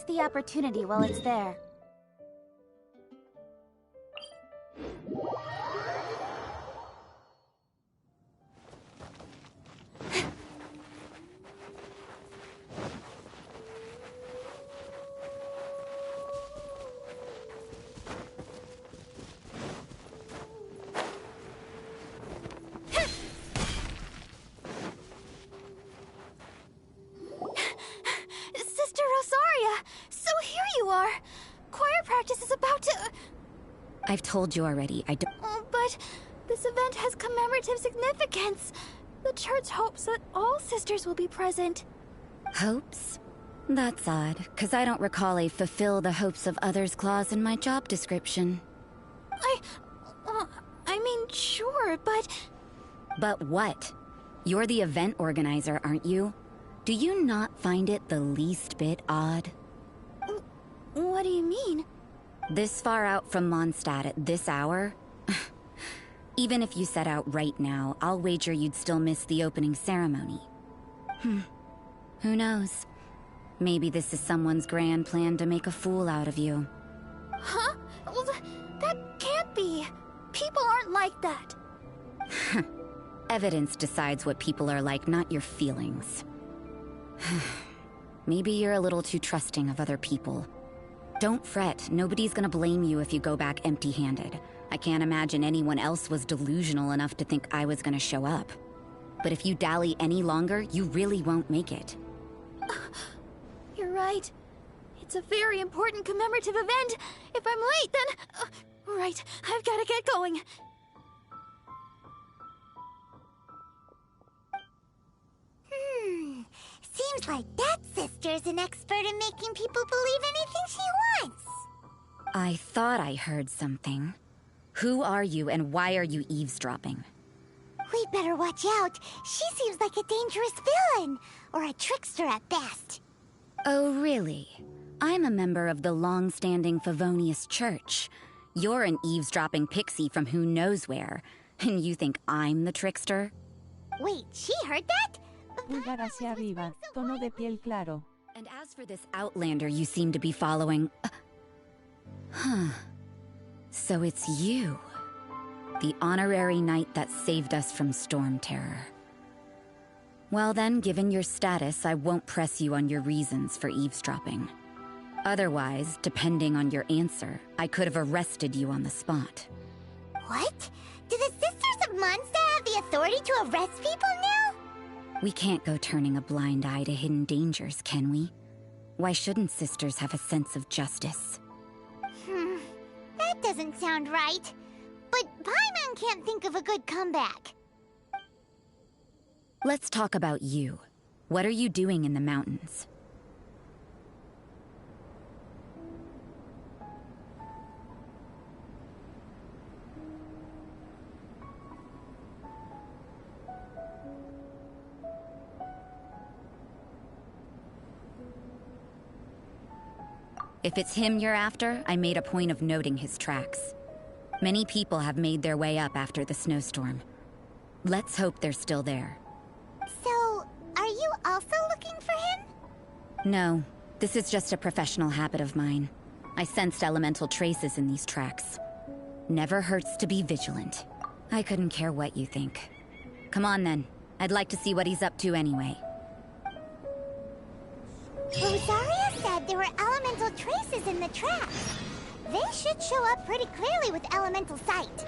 waste the opportunity while it's there. I've told you already, I don't— But this event has commemorative significance. The church hopes that all sisters will be present. Hopes? That's odd, because I don't recall a fulfill the hopes of others clause in my job description. I mean, sure, but... But what? You're the event organizer, aren't you? Do you not find it the least bit odd? What do you mean? This far out from Mondstadt at this hour? Even if you set out right now, I'll wager you'd still miss the opening ceremony. Who knows? Maybe this is someone's grand plan to make a fool out of you. Huh? Well, that can't be. People aren't like that. Evidence decides what people are like, not your feelings. Maybe you're a little too trusting of other people. Don't fret, nobody's gonna blame you if you go back empty-handed. I can't imagine anyone else was delusional enough to think I was gonna show up. But if you dally any longer, you really won't make it. You're right. It's a very important commemorative event. If I'm late, then... right, I've gotta get going. Seems like that sister's an expert in making people believe anything she wants. I thought I heard something. Who are you and why are you eavesdropping? We'd better watch out. She seems like a dangerous villain, or a trickster at best. Oh, really? I'm a member of the long-standing Favonius Church. You're an eavesdropping pixie from who knows where, and you think I'm the trickster? Wait, she heard that? Pulgar hacia arriba, tono de piel claro. And as for this outlander you seem to be following... So it's you. The honorary knight that saved us from storm terror. Well then, given your status, I won't press you on your reasons for eavesdropping. Otherwise, depending on your answer, I could have arrested you on the spot. What? Do the Sisters of Mondstadt have the authority to arrest people now? We can't go turning a blind eye to hidden dangers, can we? Why shouldn't sisters have a sense of justice? That doesn't sound right. But Paimon can't think of a good comeback. Let's talk about you. What are you doing in the mountains? If it's him you're after, I made a point of noting his tracks. Many people have made their way up after the snowstorm. Let's hope they're still there. So, are you also looking for him? No, this is just a professional habit of mine. I sensed elemental traces in these tracks. Never hurts to be vigilant. I couldn't care what you think. Come on then. I'd like to see what he's up to anyway. Rosaria said there were elemental traces in the tracks. They should show up pretty clearly with elemental sight.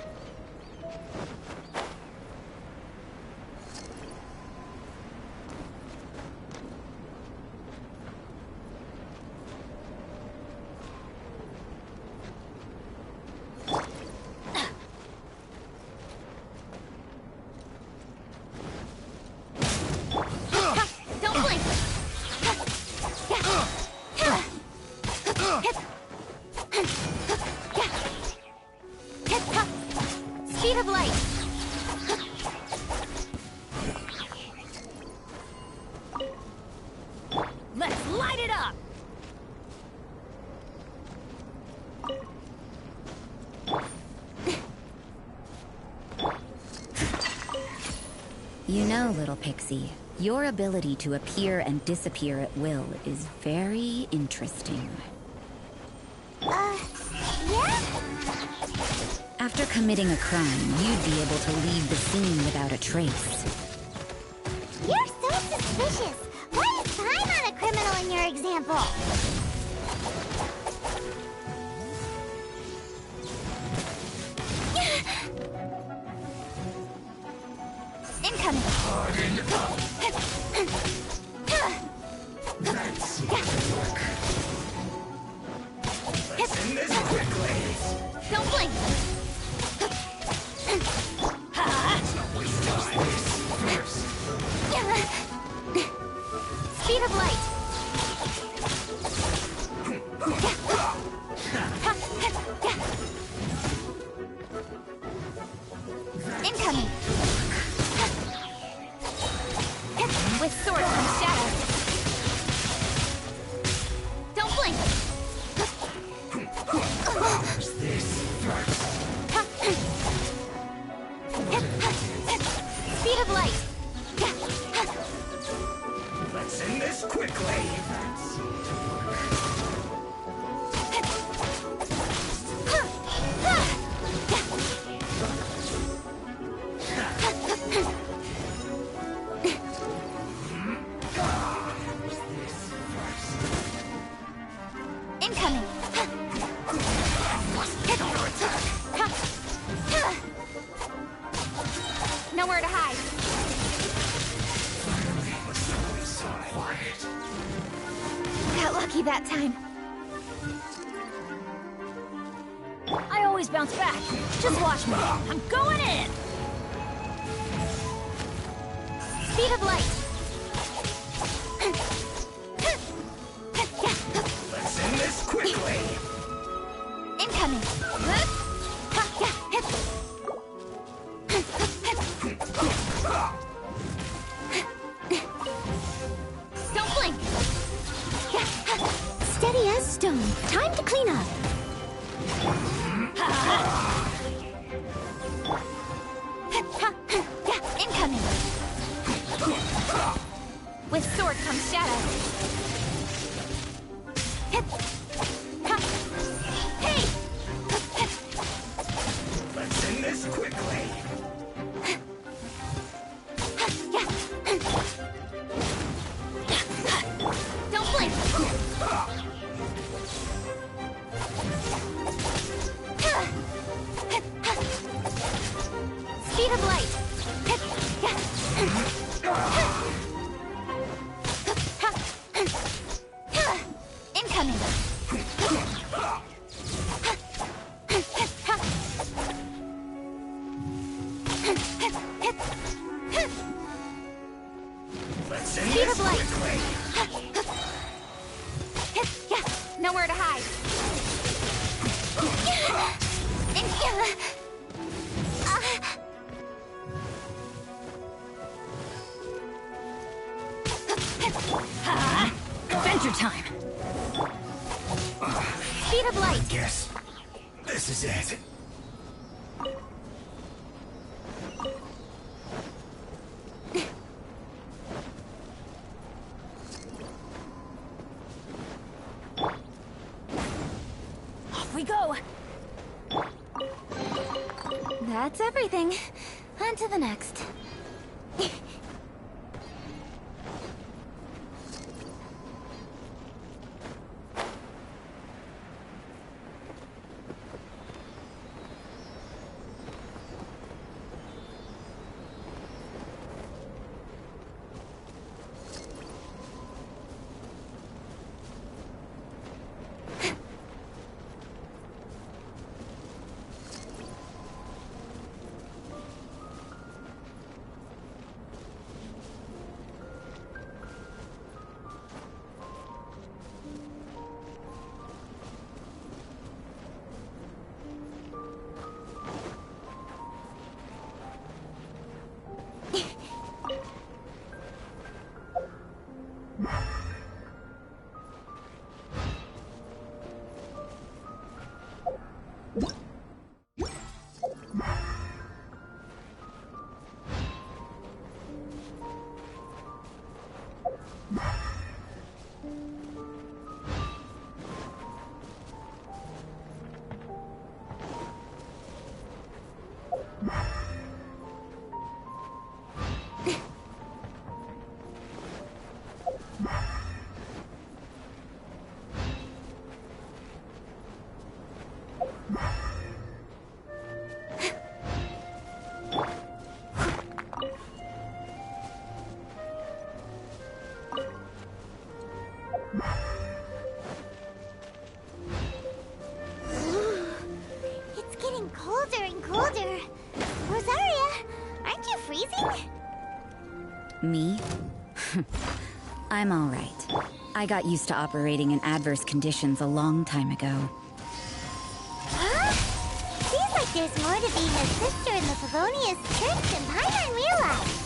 Speed of light! Let's light it up! You know, little pixie, your ability to appear and disappear at will is very very interesting. Yeah? After committing a crime, you'd be able to leave the scene without a trace. You're so suspicious. Why is Paimon a criminal in your example? Incoming! Let's end this quickly. Don't blink! Speed of light! Incoming! With sword comes shadow. Don't blink! Speed of light! Let's end this quickly. Incoming! Nowhere to hide. Got lucky that time. I always bounce back. Just watch me. I'm going in! Speed of light! Let's end this quickly. Incoming! Don't blink! Steady as stone. Time to clean up. Incoming! With sword comes shadow. Hey! Let's end this quickly. Don't blink! Speed of light! Incoming! Let's end Speed this of light! quickly. Nowhere to hide. Adventure time! Speed of light! Guess this is it. Off we go! That's everything. On to the next. Me? I'm alright. I got used to operating in adverse conditions a long time ago. Huh? Seems like there's more to being a sister in the Favonius Church than Paimon realized.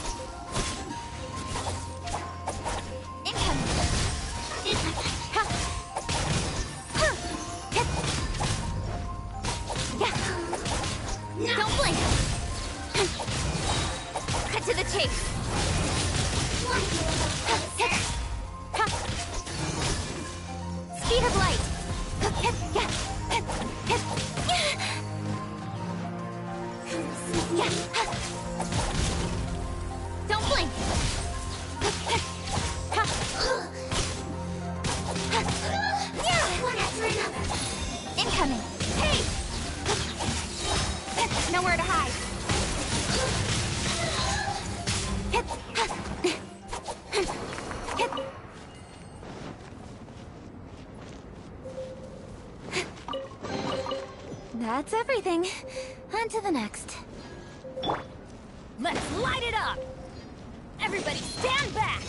Don't blink! Cut to the chase! Speed of light! Don't blink! One after another! Incoming! Hey! Nowhere to hide! That's everything. On to the next. Let's light it up! Everybody stand back!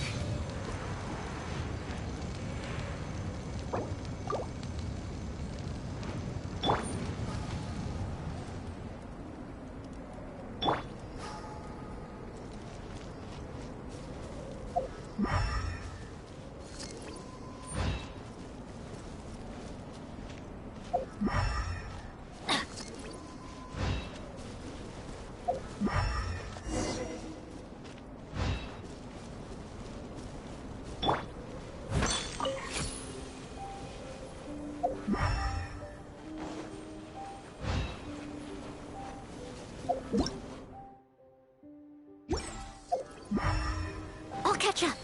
I'll catch up.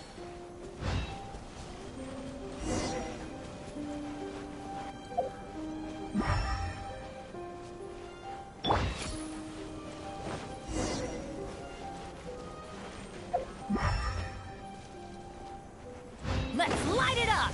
Let's light it up!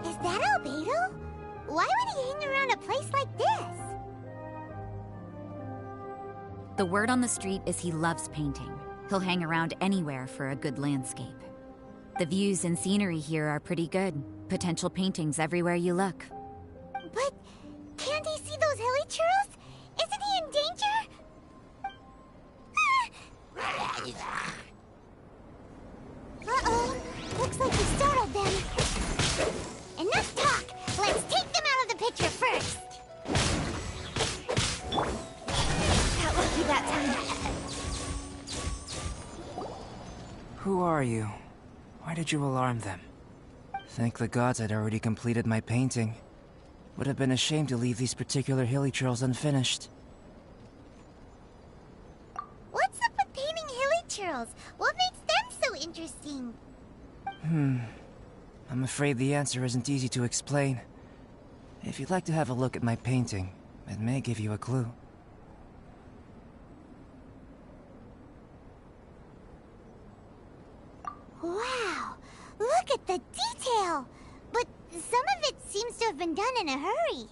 Is that Albedo? Why would he hang around a place like this? The word on the street is he loves painting. He'll hang around anywhere for a good landscape. The views and scenery here are pretty good. Potential paintings everywhere you look. But can't he see those hilly churros? Isn't he in danger? Uh-oh. Looks like we startled them. Enough talk! Let's take them out of the picture first! Got lucky that time. Who are you? Why did you alarm them? Thank the gods I'd already completed my painting. Would have been a shame to leave these particular hilly trails unfinished. What's up with painting hilly churros? What makes them so interesting? I'm afraid the answer isn't easy to explain. If you'd like to have a look at my painting, it may give you a clue. Wow! Look at the detail! But some of it seems to have been done in a hurry.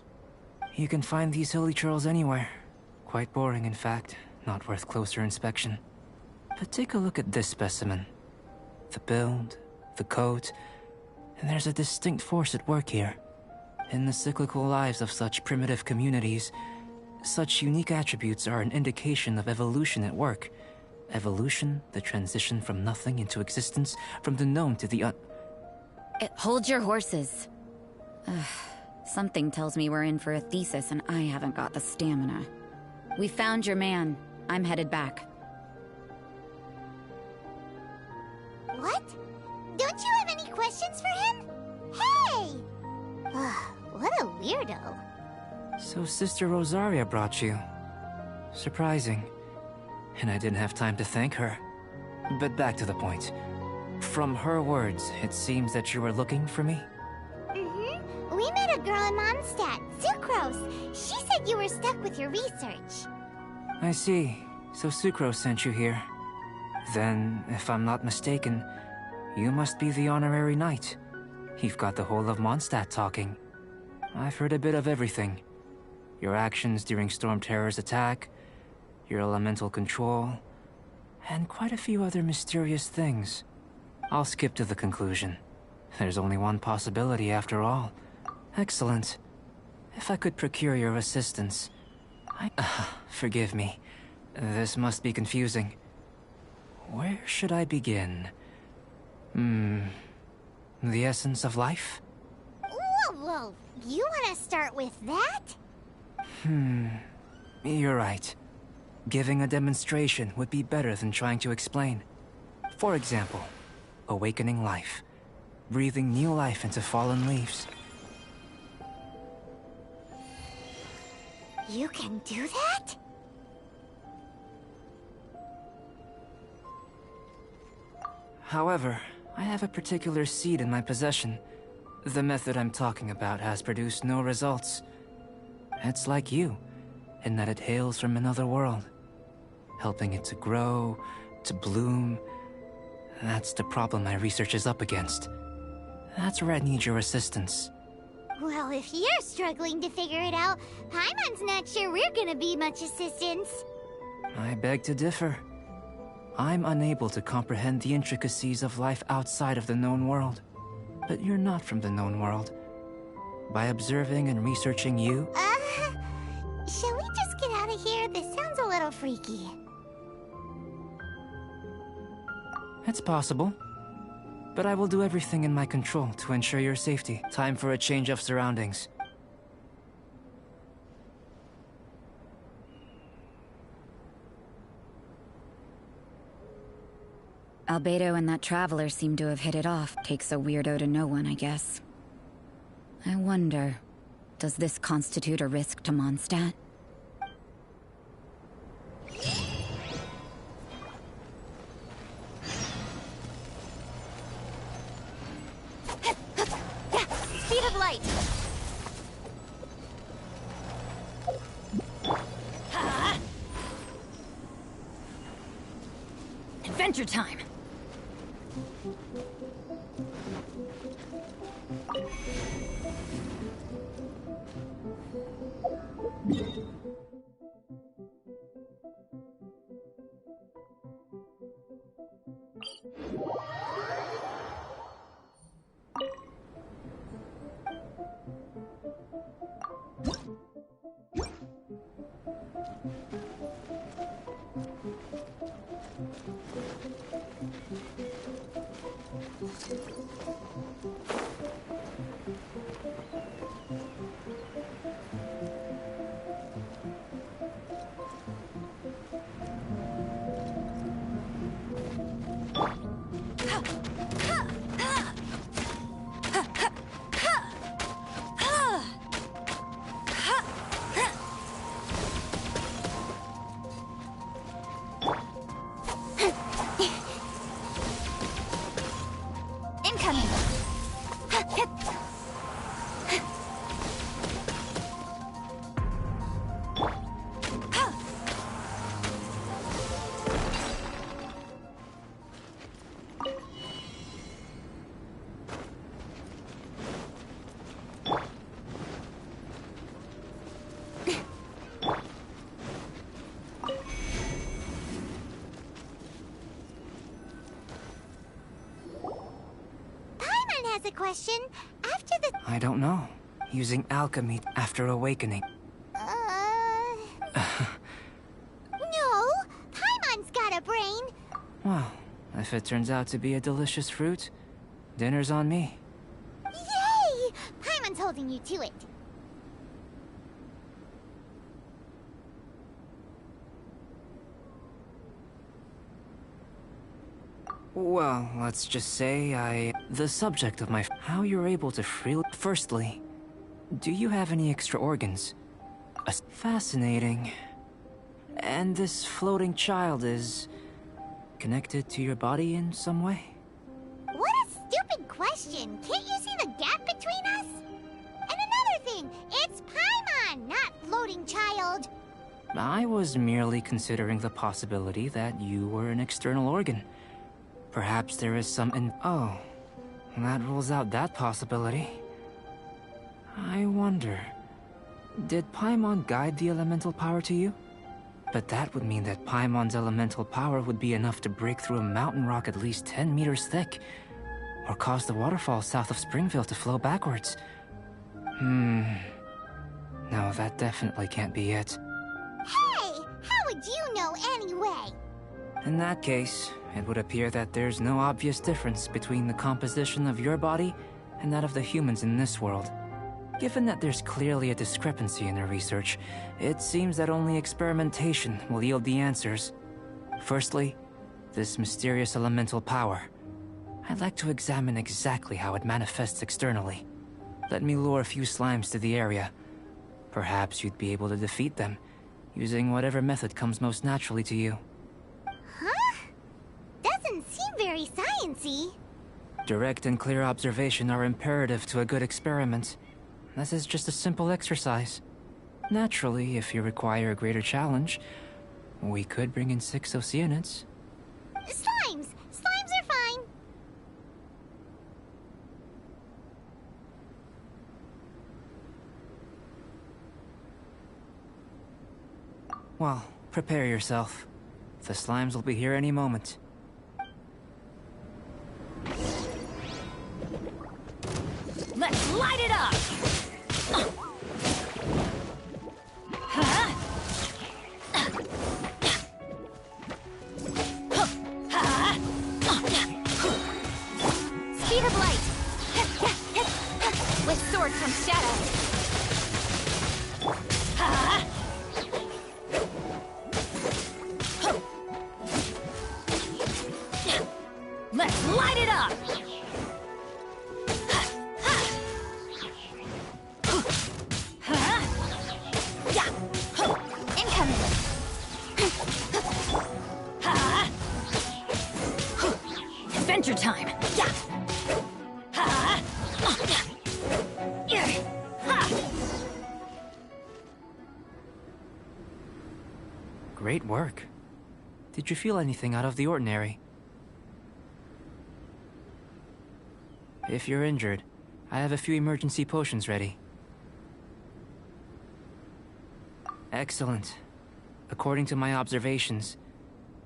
You can find these hilly trails anywhere. Quite boring, in fact. Not worth closer inspection. But take a look at this specimen. The build, the coat, and there's a distinct force at work here. In the cyclical lives of such primitive communities, such unique attributes are an indication of evolution at work. Evolution, the transition from nothing into existence, from the known to the Hold your horses. Something tells me we're in for a thesis and I haven't got the stamina. We found your man. I'm headed back. What? Don't you have any questions for him? Hey! What a weirdo. So Sister Rosaria brought you. Surprising. And I didn't have time to thank her. But back to the point. From her words, it seems that you were looking for me? Mm-hmm. We met a girl in Mondstadt, Sucrose. She said you were stuck with your research. I see. So Sucrose sent you here. Then, if I'm not mistaken, you must be the honorary knight. You've got the whole of Mondstadt talking. I've heard a bit of everything. Your actions during Storm Terror's attack, your elemental control, and quite a few other mysterious things. I'll skip to the conclusion. There's only one possibility after all. Excellent. If I could procure your assistance, forgive me. This must be confusing. Where should I begin? The essence of life? Whoa. You want to start with that? You're right. Giving a demonstration would be better than trying to explain. For example, awakening life. Breathing new life into fallen leaves. You can do that? However, I have a particular seed in my possession. The method I'm talking about has produced no results. It's like you, in that it hails from another world. Helping it to grow, to bloom. That's the problem my research is up against. That's where I need your assistance. Well, if you're struggling to figure it out, Paimon's not sure we're gonna be much assistance. I beg to differ. I'm unable to comprehend the intricacies of life outside of the known world. But you're not from the known world. By observing and researching you... Shall we just get out of here? This sounds a little freaky. It's possible. But I will do everything in my control to ensure your safety. Time for a change of surroundings. Albedo and that traveler seem to have hit it off. Takes a weirdo to know one, I guess. I wonder, does this constitute a risk to Mondstadt? Speed of light! Adventure time! Incoming! Has a question. After the... I don't know. Using alchemy after awakening. No. Paimon's got a brain. Well, if it turns out to be a delicious fruit, dinner's on me. Yay! Paimon's holding you to it. Well, let's just say the subject of my... How you're able to freely... Firstly, do you have any extra organs? Fascinating. And this floating child is... connected to your body in some way? question. Can't you see the gap between us? And another thing, it's Paimon, not floating child. I was merely considering the possibility that you were an external organ. Perhaps there is some Oh, that rules out that possibility. I wonder... Did Paimon guide the elemental power to you? But that would mean that Paimon's elemental power would be enough to break through a mountain rock at least 10 meters thick, or cause the waterfall south of Springville to flow backwards. No, that definitely can't be it. Hey! How would you know anyway? In that case, it would appear that there's no obvious difference between the composition of your body and that of the humans in this world. Given that there's clearly a discrepancy in the research, it seems that only experimentation will yield the answers. Firstly, this mysterious elemental power. I'd like to examine exactly how it manifests externally. Let me lure a few slimes to the area. Perhaps you'd be able to defeat them, using whatever method comes most naturally to you. Huh? Doesn't seem very sciencey. Direct and clear observation are imperative to a good experiment. This is just a simple exercise. Naturally, if you require a greater challenge, we could bring in 6 Oceanids. Slimes! Slimes are fine. Well, prepare yourself. The slimes will be here any moment. Let's light it up! Speed of light! With sword comes shadow. Let's light it up! Incoming! Adventure time! Great work. Did you feel anything out of the ordinary? If you're injured, I have a few emergency potions ready. Excellent. According to my observations,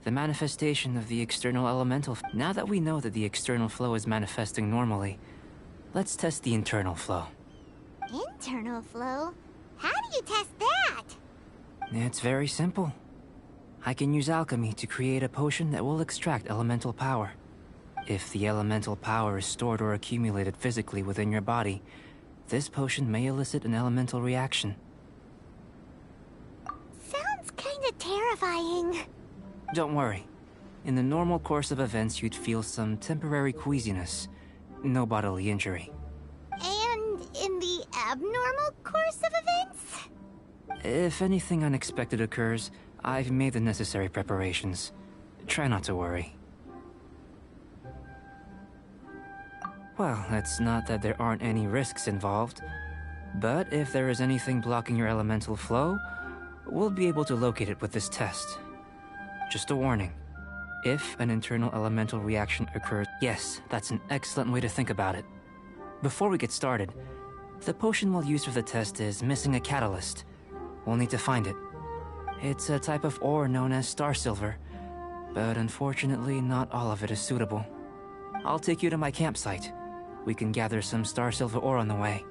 the manifestation of the external elemental... Now that we know that the external flow is manifesting normally, let's test the internal flow. Internal flow? How do you test that? It's very simple. I can use alchemy to create a potion that will extract elemental power. If the elemental power is stored or accumulated physically within your body, this potion may elicit an elemental reaction. Sounds kinda terrifying. Don't worry. In the normal course of events, you'd feel some temporary queasiness. No bodily injury. And in the abnormal course of events? If anything unexpected occurs, I've made the necessary preparations. Try not to worry. Well, it's not that there aren't any risks involved, but if there is anything blocking your elemental flow, we'll be able to locate it with this test. Just a warning. If an internal elemental reaction occurs... Yes, that's an excellent way to think about it. Before we get started, the potion we'll use for the test is missing a catalyst. We'll need to find it. It's a type of ore known as star silver, but unfortunately not all of it is suitable. I'll take you to my campsite. We can gather some star silver ore on the way.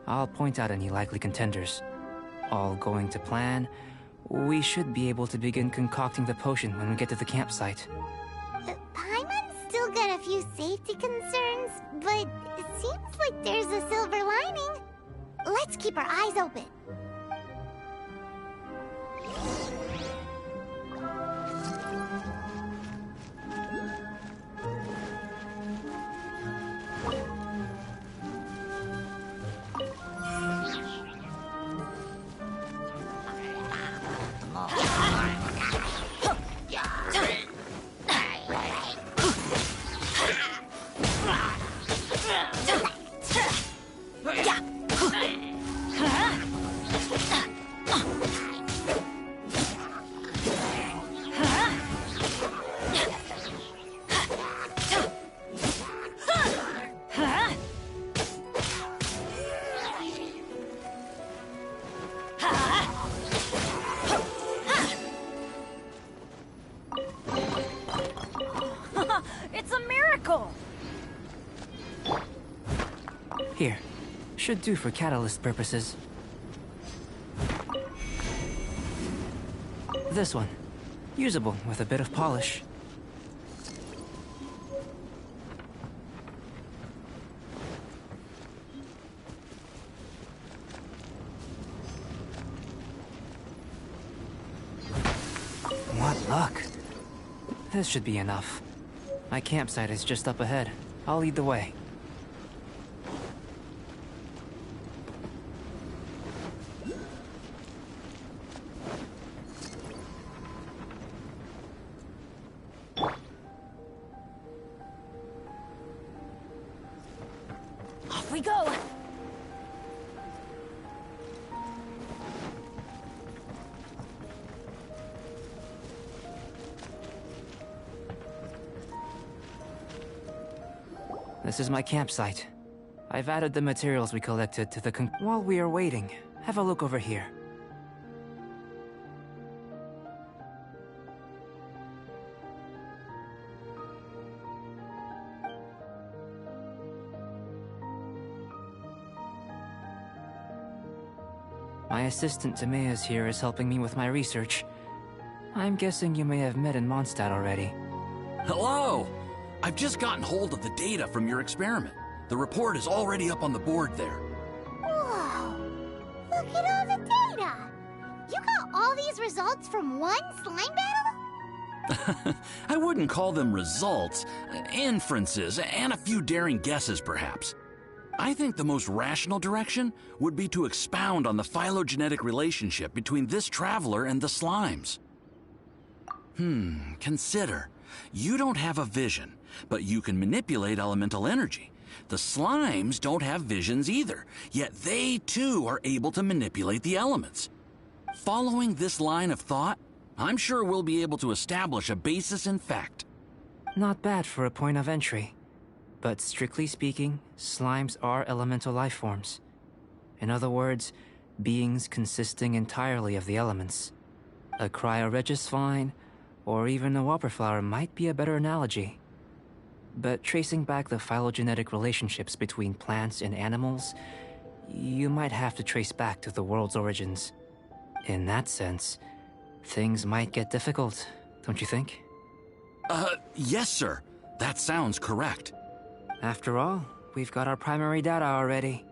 I'll point out any likely contenders. All going to plan, we should be able to begin concocting the potion when we get to the campsite. Paimon's still got a few safety concerns, but it seems like there's a silver lining. Let's keep our eyes open. Should do for catalyst purposes. This one. Usable with a bit of polish. What luck. This should be enough. My campsite is just up ahead. I'll lead the way. Off we go! This is my campsite. I've added the materials we collected to the While we are waiting, have a look over here. My assistant Timaeus here is helping me with my research. I'm guessing you may have met in Mondstadt already. Hello! I've just gotten hold of the data from your experiment. The report is already up on the board there. Whoa! Look at all the data! You got all these results from one slime battle? I wouldn't call them results, inferences, and a few daring guesses perhaps. I think the most rational direction would be to expound on the phylogenetic relationship between this traveler and the slimes. Consider. You don't have a vision, but you can manipulate elemental energy. The slimes don't have visions either, yet they too are able to manipulate the elements. Following this line of thought, I'm sure we'll be able to establish a basis in fact. Not bad for a point of entry. But strictly speaking, slimes are elemental life forms. In other words, beings consisting entirely of the elements. A cryoregisvine, or even a whopperflower might be a better analogy. But tracing back the phylogenetic relationships between plants and animals, you might have to trace back to the world's origins. In that sense, things might get difficult, don't you think? Yes, sir. That sounds correct. After all, we've got our primary data already.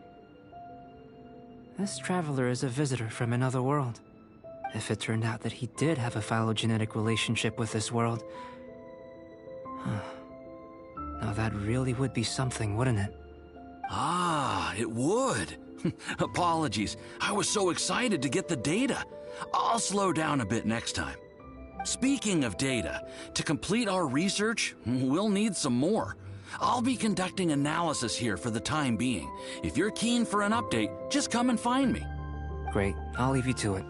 This traveler is a visitor from another world. If it turned out that he did have a phylogenetic relationship with this world... Now that really would be something, wouldn't it? Ah, it would. Apologies. I was so excited to get the data. I'll slow down a bit next time. Speaking of data, to complete our research, we'll need some more. I'll be conducting analysis here for the time being. If you're keen for an update, just come and find me. Great. I'll leave you to it.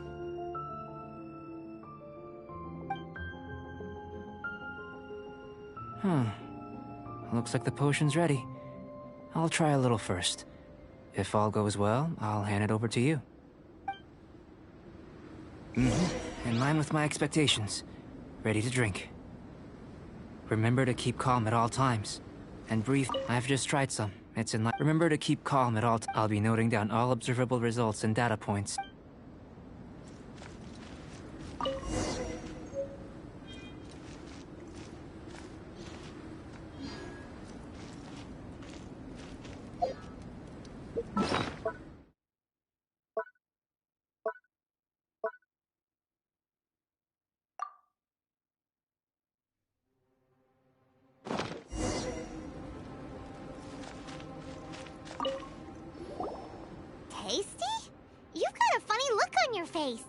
Looks like the potion's ready. I'll try a little first. If all goes well, I'll hand it over to you. In line with my expectations. Ready to drink. Remember to keep calm at all times. And breathe. I've just tried some. It's in line. Remember to keep calm at all times. I'll be noting down all observable results and data points. Tasty? You've got a funny look on your face.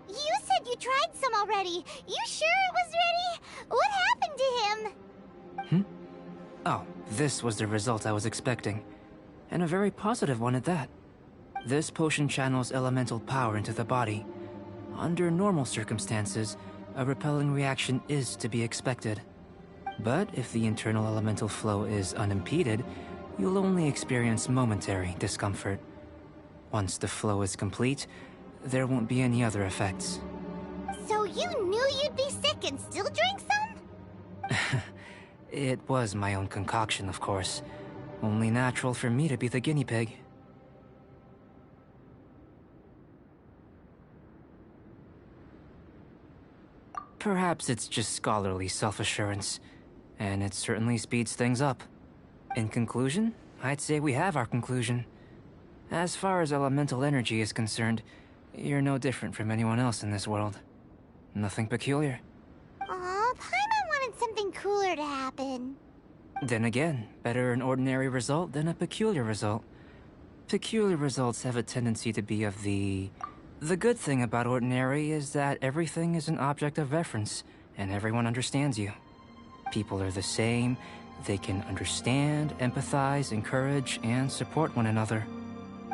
You said you tried some already. You sure it was ready? What happened to him? Oh, this was the result I was expecting. And a very positive one at that. This potion channels elemental power into the body. Under normal circumstances, a repelling reaction is to be expected. But if the internal elemental flow is unimpeded, you'll only experience momentary discomfort. Once the flow is complete, there won't be any other effects. So you knew you'd be sick and still drank some? It was my own concoction, of course. Only natural for me to be the guinea pig. Perhaps it's just scholarly self-assurance, and it certainly speeds things up. In conclusion, I'd say we have our conclusion. As far as elemental energy is concerned, you're no different from anyone else in this world. Nothing peculiar. Aw, Paimon wanted something cooler to happen. Then again, better an ordinary result than a peculiar result. Peculiar results have a tendency to be of the... The good thing about ordinary is that everything is an object of reference, and everyone understands you. People are the same, they can understand, empathize, encourage, and support one another.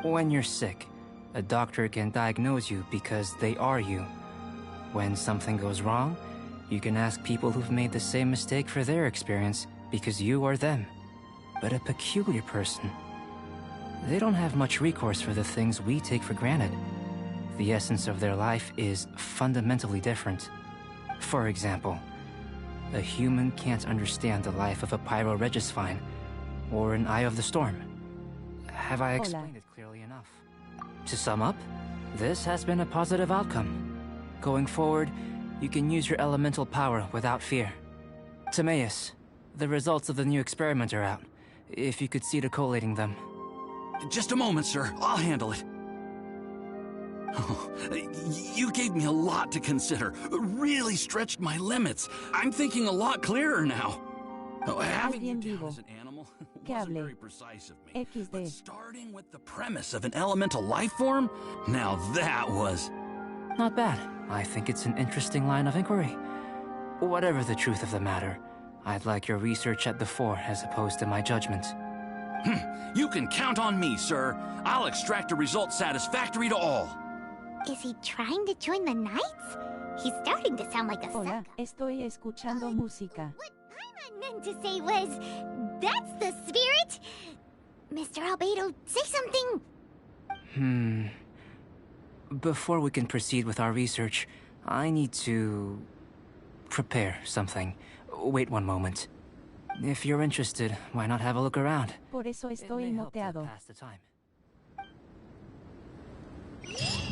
When you're sick, a doctor can diagnose you because they are you. When something goes wrong, you can ask people who've made the same mistake for their experience because you are them. But a peculiar person, they don't have much recourse for the things we take for granted. The essence of their life is fundamentally different. For example, a human can't understand the life of a pyroregisvine or an Eye of the Storm. Have I explained it clearly enough? To sum up, this has been a positive outcome. Going forward, you can use your elemental power without fear. Timaeus, the results of the new experiment are out. If you could see to collating them. Just a moment, sir. I'll handle it. Oh, you gave me a lot to consider. Really stretched my limits. I'm thinking a lot clearer now. Oh, having you down as an animal wasn't very precise of me. But starting with the premise of an elemental life form? Now that was... Not bad. I think it's an interesting line of inquiry. Whatever the truth of the matter, I'd like your research at the fore as opposed to my judgment. You can count on me, sir. I'll extract a result satisfactory to all. Is he trying to join the Knights? He's starting to sound like a Hola, sucker. estoy escuchando música. What Paimon meant to say was, that's the spirit! Mr. Albedo, say something! Before we can proceed with our research, I need to... prepare something. Wait one moment. If you're interested, why not have a look around? Por eso It estoy may help to moteado. pass the time.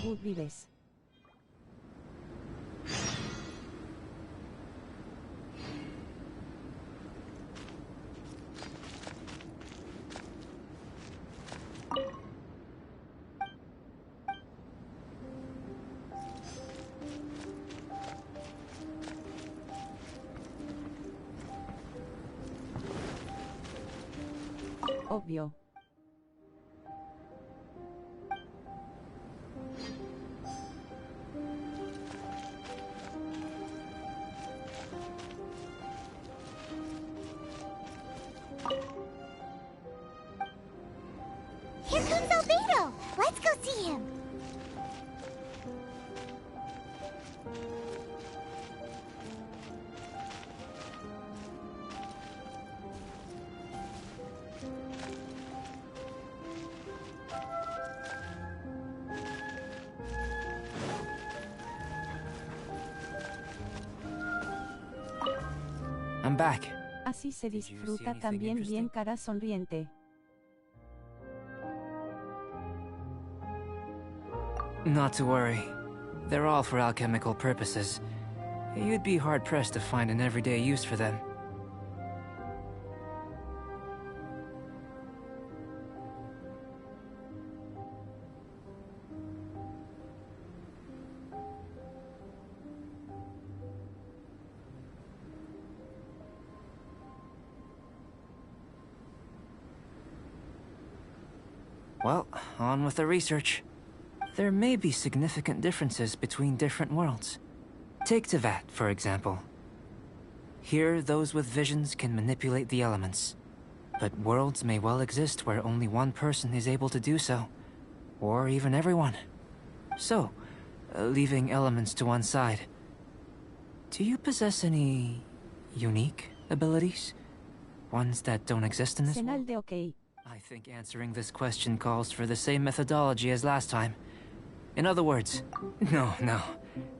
Good vives. Obvio. Here comes Albedo! Let's go see him! I'm back. Así se Did you see disfruta anything también bien interesting? cara sonriente. Not to worry. They're all for alchemical purposes. You'd be hard-pressed to find an everyday use for them. Well, on with the research. There may be significant differences between different worlds. Take Tevat, for example. Here, those with visions can manipulate the elements. But worlds may well exist where only one person is able to do so. Or even everyone. So, leaving elements to one side, do you possess any... unique abilities? Ones that don't exist in this world? Senal de ok. I think answering this question calls for the same methodology as last time. In other words, no.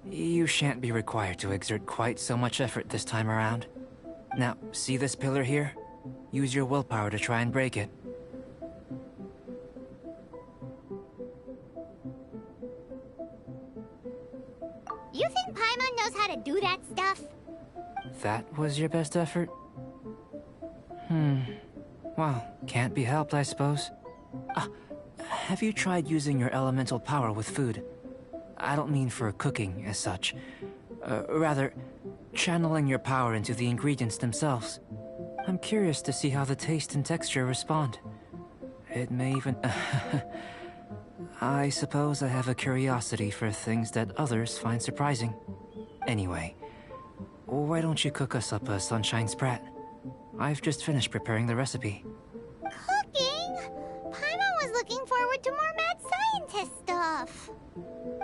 You shan't be required to exert quite so much effort this time around. Now, see this pillar here? Use your willpower to try and break it. to do that stuff. That was your best effort? Well, can't be helped, I suppose. Have you tried using your elemental power with food? I don't mean for cooking, as such. Rather, channeling your power into the ingredients themselves. I'm curious to see how the taste and texture respond. It may even... I suppose I have a curiosity for things that others find surprising. Anyway, why don't you cook us up a sunshine sprat? I've just finished preparing the recipe. Cooking? Paimon was looking forward to more mad scientist stuff.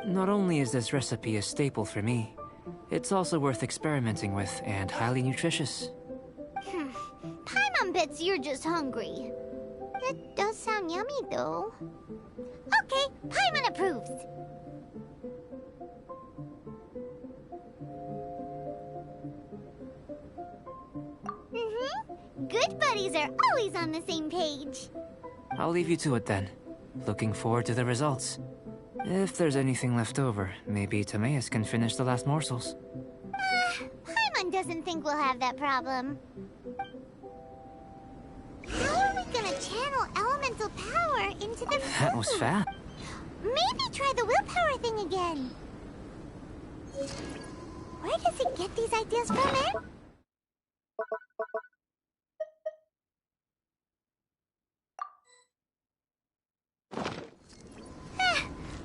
Not only is this recipe a staple for me, it's also worth experimenting with and highly nutritious. Paimon bets you're just hungry. That does sound yummy, though. Okay, Paimon approves. Good buddies are always on the same page. I'll leave you to it then. Looking forward to the results. If there's anything left over, maybe Timaeus can finish the last morsels. Paimon doesn't think we'll have that problem. How are we gonna channel elemental power into the food? That was fast. Maybe try the willpower thing again. Where does he get these ideas from, eh?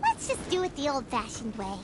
Let's just do it the old-fashioned way.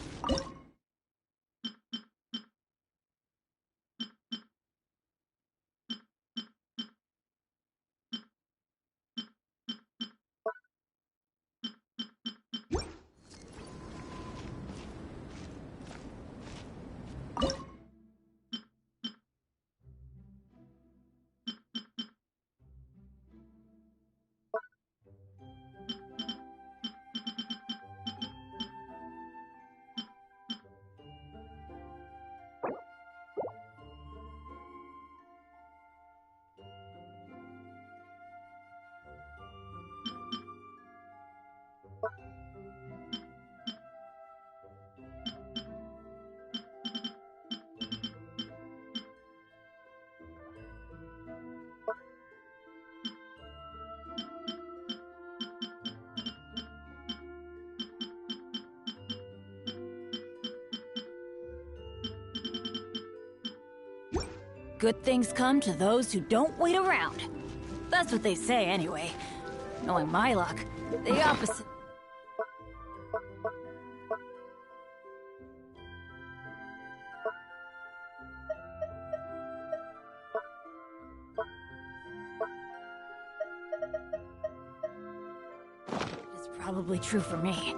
Good things come to those who don't wait around. That's what they say anyway. Knowing my luck, the opposite. It's probably true for me.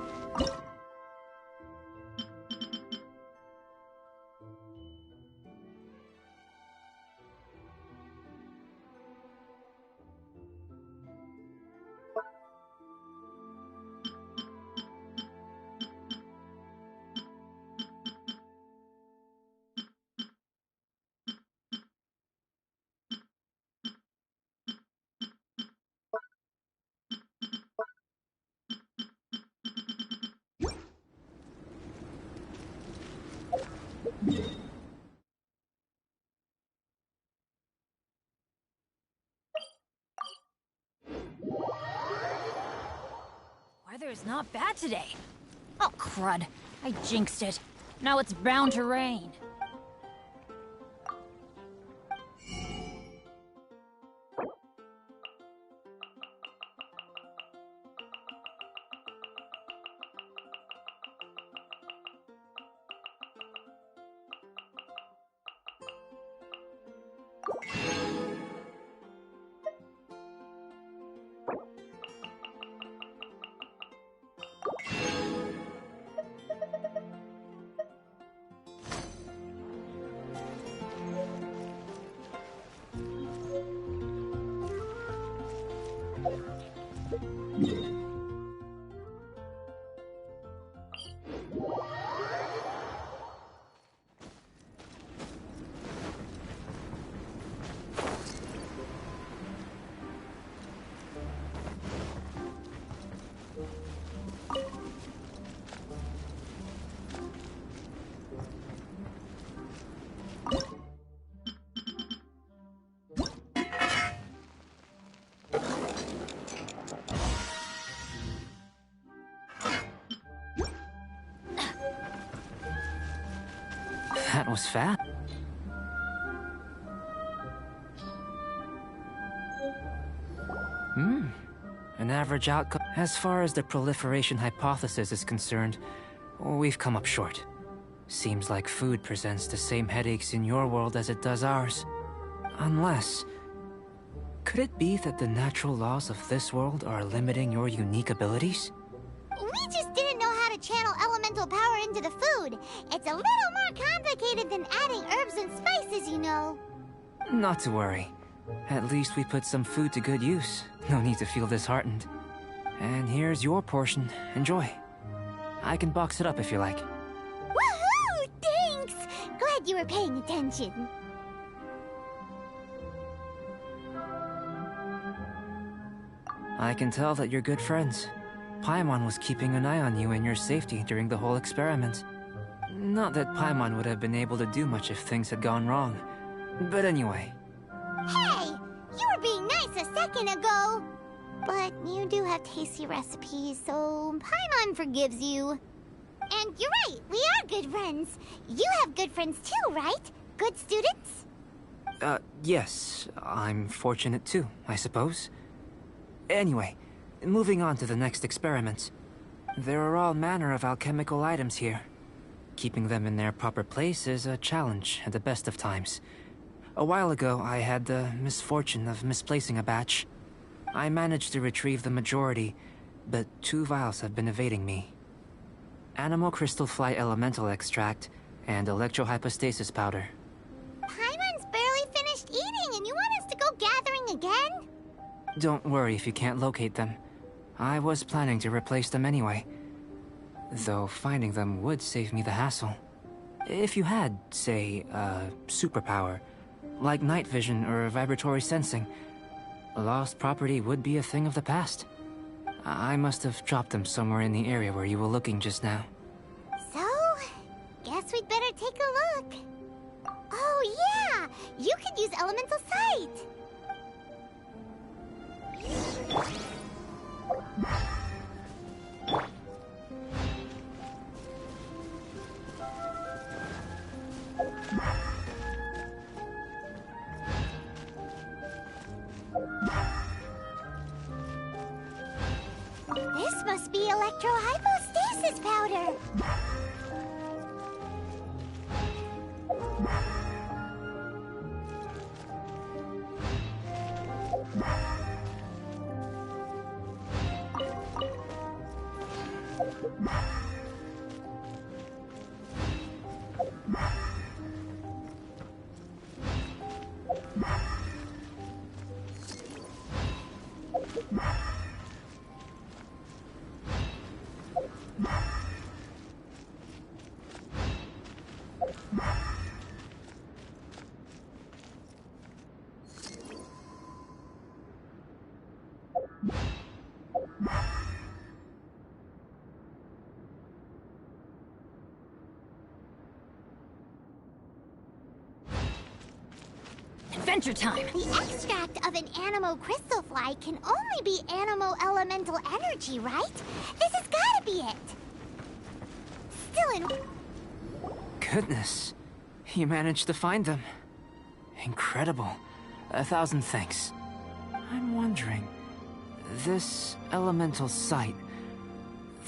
Weather is not bad today. Oh, crud. I jinxed it. Now it's bound to rain. That was fast. An average outcome. As far as the proliferation hypothesis is concerned, we've come up short. Seems like food presents the same headaches in your world as it does ours. Unless... could it be that the natural laws of this world are limiting your unique abilities? We just didn't know how to channel elemental power into the food. It's a little more complicated than adding herbs and spices, you know. Not to worry. At least we put some food to good use. No need to feel disheartened. And here's your portion. Enjoy. I can box it up if you like. Woohoo! Thanks! Glad you were paying attention. I can tell that you're good friends. Paimon was keeping an eye on you and your safety during the whole experiment. Not that Paimon would have been able to do much if things had gone wrong. But anyway. Hey! You were being nice a second ago! But you do have tasty recipes, so Paimon forgives you. And you're right, we are good friends. You have good friends too, right? Good students? Yes. I'm fortunate too, I suppose. Anyway, moving on to the next experiment. There are all manner of alchemical items here. Keeping them in their proper place is a challenge at the best of times. A while ago, I had the misfortune of misplacing a batch. I managed to retrieve the majority, but 2 vials have been evading me. Animal crystal fly elemental extract and electrohypostasis powder. Paimon's barely finished eating and you want us to go gathering again? Don't worry if you can't locate them. I was planning to replace them anyway. Though finding them would save me the hassle. If you had, say, a superpower, like night vision or vibratory sensing, lost property would be a thing of the past. I must have dropped them somewhere in the area where you were looking just now. So, guess we'd better take a look. Oh yeah! You could use elemental sight! This must be electrohypostasis powder! Adventure time! The extract of an animo crystal fly can only be animo elemental energy, right? This has gotta be it! Still in... Goodness. You managed to find them. Incredible. 1,000 thanks. I'm wondering... this elemental sight...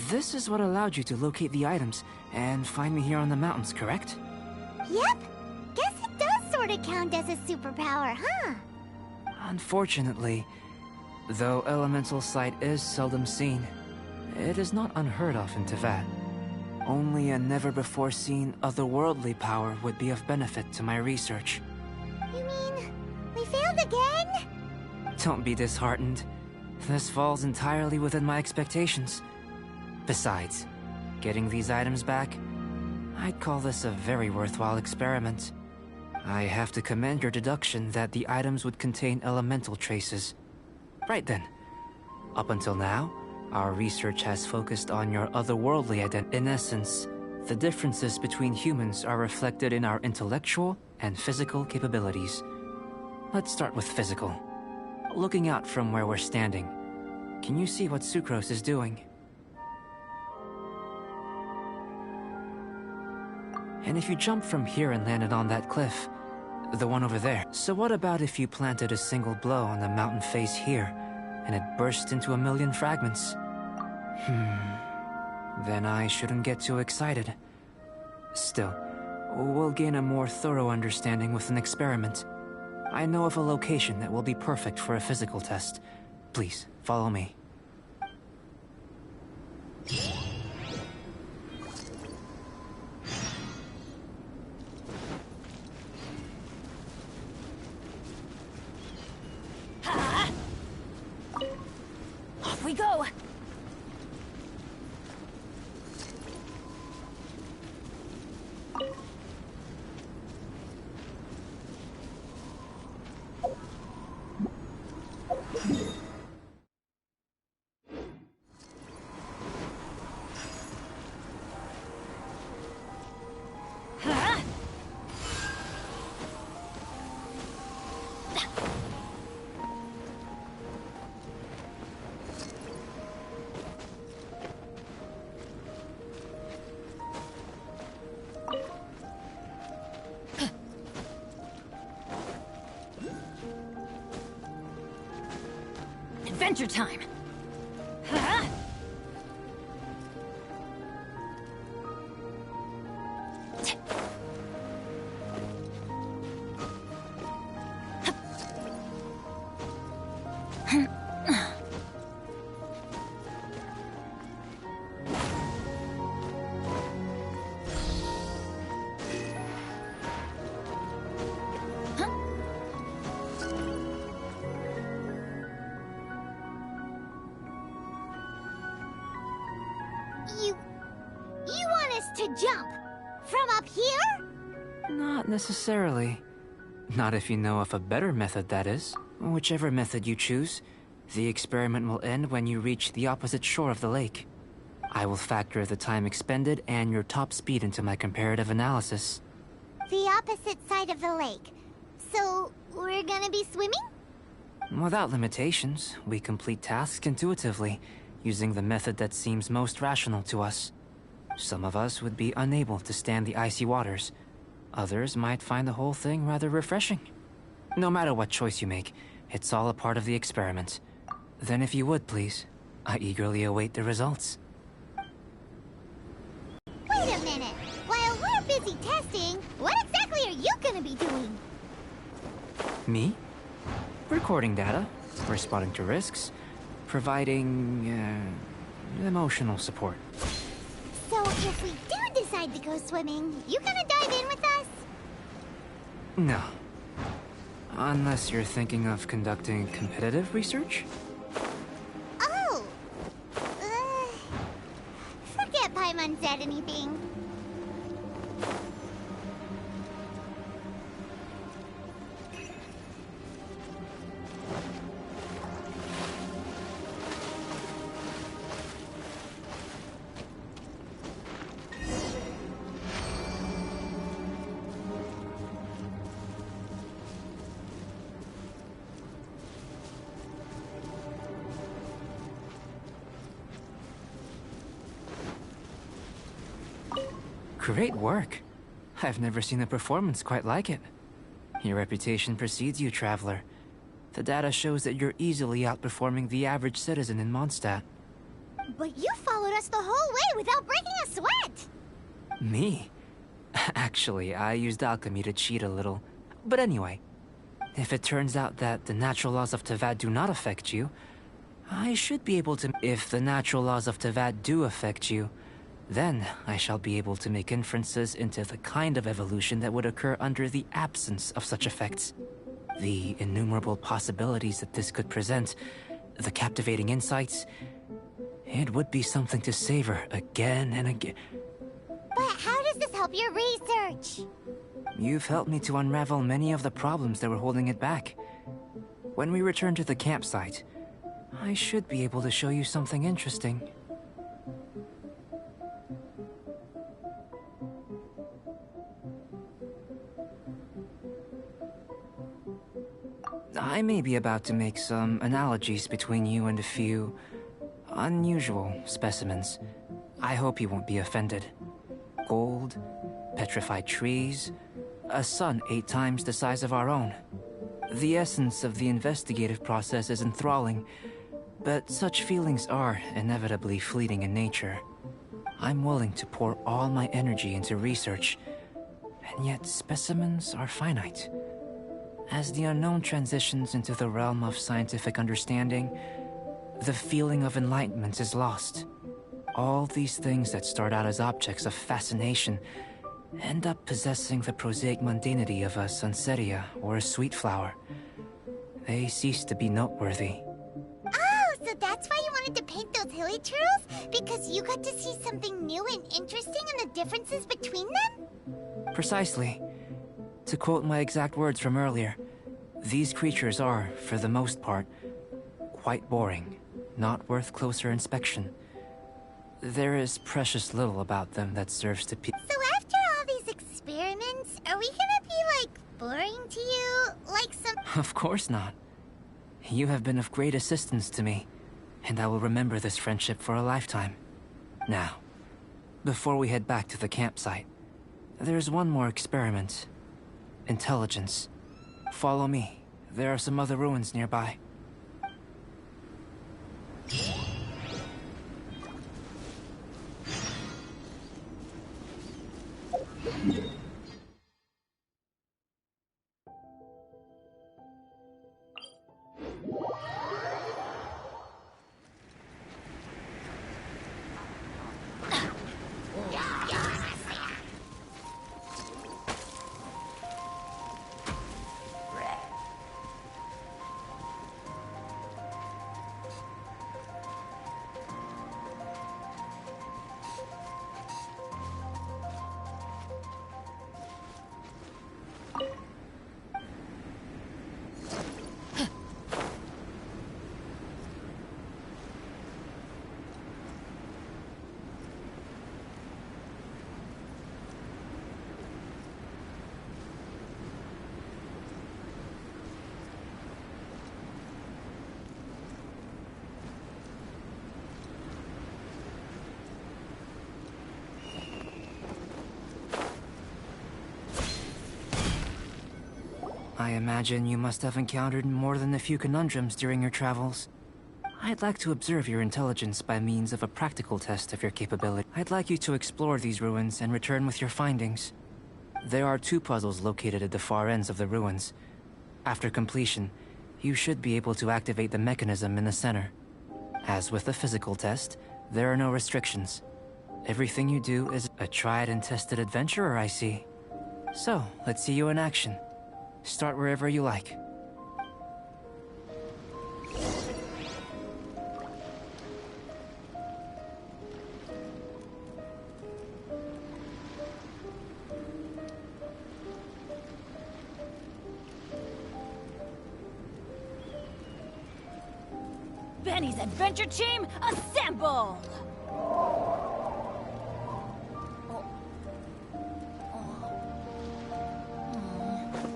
this is what allowed you to locate the items and find me here on the mountains, correct? Yep! Guess it does sort of count as a superpower, huh? Unfortunately, though elemental sight is seldom seen, it is not unheard of in Teyvat. Only a never-before-seen otherworldly power would be of benefit to my research. You mean, we failed again? Don't be disheartened. This falls entirely within my expectations. Besides, getting these items back, I'd call this a very worthwhile experiment. I have to commend your deduction that the items would contain elemental traces. Right then. Up until now, our research has focused on your otherworldly identity. In essence, the differences between humans are reflected in our intellectual and physical capabilities. Let's start with physical. Looking out from where we're standing, can you see what Sucrose is doing? And if you jumped from here and landed on that cliff, the one over there. So what about if you planted a single blow on the mountain face here, and it burst into 1,000,000 fragments? Then I shouldn't get too excited. Still, we'll gain a more thorough understanding with an experiment. I know of a location that will be perfect for a physical test. Please, follow me. Off we go! Adventure time! You want us to jump? From up here? Not necessarily. Not if you know of a better method, that is. Whichever method you choose, the experiment will end when you reach the opposite shore of the lake. I will factor the time expended and your top speed into my comparative analysis. The opposite side of the lake. So, we're gonna be swimming? Without limitations, we complete tasks intuitively, using the method that seems most rational to us. Some of us would be unable to stand the icy waters. Others might find the whole thing rather refreshing. No matter what choice you make, it's all a part of the experiment. Then if you would, please, I eagerly await the results. Wait a minute! While we're busy testing, what exactly are you gonna be doing? Me? Recording data, responding to risks, providing, emotional support. So if we do decide to go swimming, you gonna dive in with us? No. Unless you're thinking of conducting competitive research? Oh! Forget Paimon said anything. Great work. I've never seen a performance quite like it. Your reputation precedes you, Traveler. The data shows that you're easily outperforming the average citizen in Mondstadt. But you followed us the whole way without breaking a sweat! Me? Actually, I used alchemy to cheat a little. But anyway, if it turns out that the natural laws of Teyvat do not affect you, I should be able to... If the natural laws of Teyvat do affect you, then I shall be able to make inferences into the kind of evolution that would occur under the absence of such effects. The innumerable possibilities that this could present, the captivating insights, it would be something to savor again and again. But how does this help your research? You've helped me to unravel many of the problems that were holding it back. When we return to the campsite, I should be able to show you something interesting. I may be about to make some analogies between you and a few unusual specimens. I hope you won't be offended. Gold, petrified trees, a sun 8 times the size of our own. The essence of the investigative process is enthralling, but such feelings are inevitably fleeting in nature. I'm willing to pour all my energy into research, and yet specimens are finite. As the unknown transitions into the realm of scientific understanding, the feeling of enlightenment is lost. All these things that start out as objects of fascination end up possessing the prosaic mundanity of a sunsetia or a sweet flower. They cease to be noteworthy. Oh, so that's why you wanted to paint those hilly turtles? Because you got to see something new and interesting and the differences between them? Precisely. To quote my exact words from earlier, these creatures are, for the most part, quite boring, not worth closer inspection. There is precious little about them that serves to So after all these experiments, are we gonna be, like, boring to you? Like some... Of course not. You have been of great assistance to me, and I will remember this friendship for a lifetime. Now, before we head back to the campsite, there's one more experiment. Intelligence. Follow me. There are some other ruins nearby. I imagine you must have encountered more than a few conundrums during your travels. I'd like to observe your intelligence by means of a practical test of your capability. I'd like you to explore these ruins and return with your findings. There are 2 puzzles located at the far ends of the ruins. After completion, you should be able to activate the mechanism in the center. As with the physical test, there are no restrictions. Everything you do is a tried and tested adventurer, I see. So, let's see you in action. Start wherever you like. Benny's Adventure Team, assemble!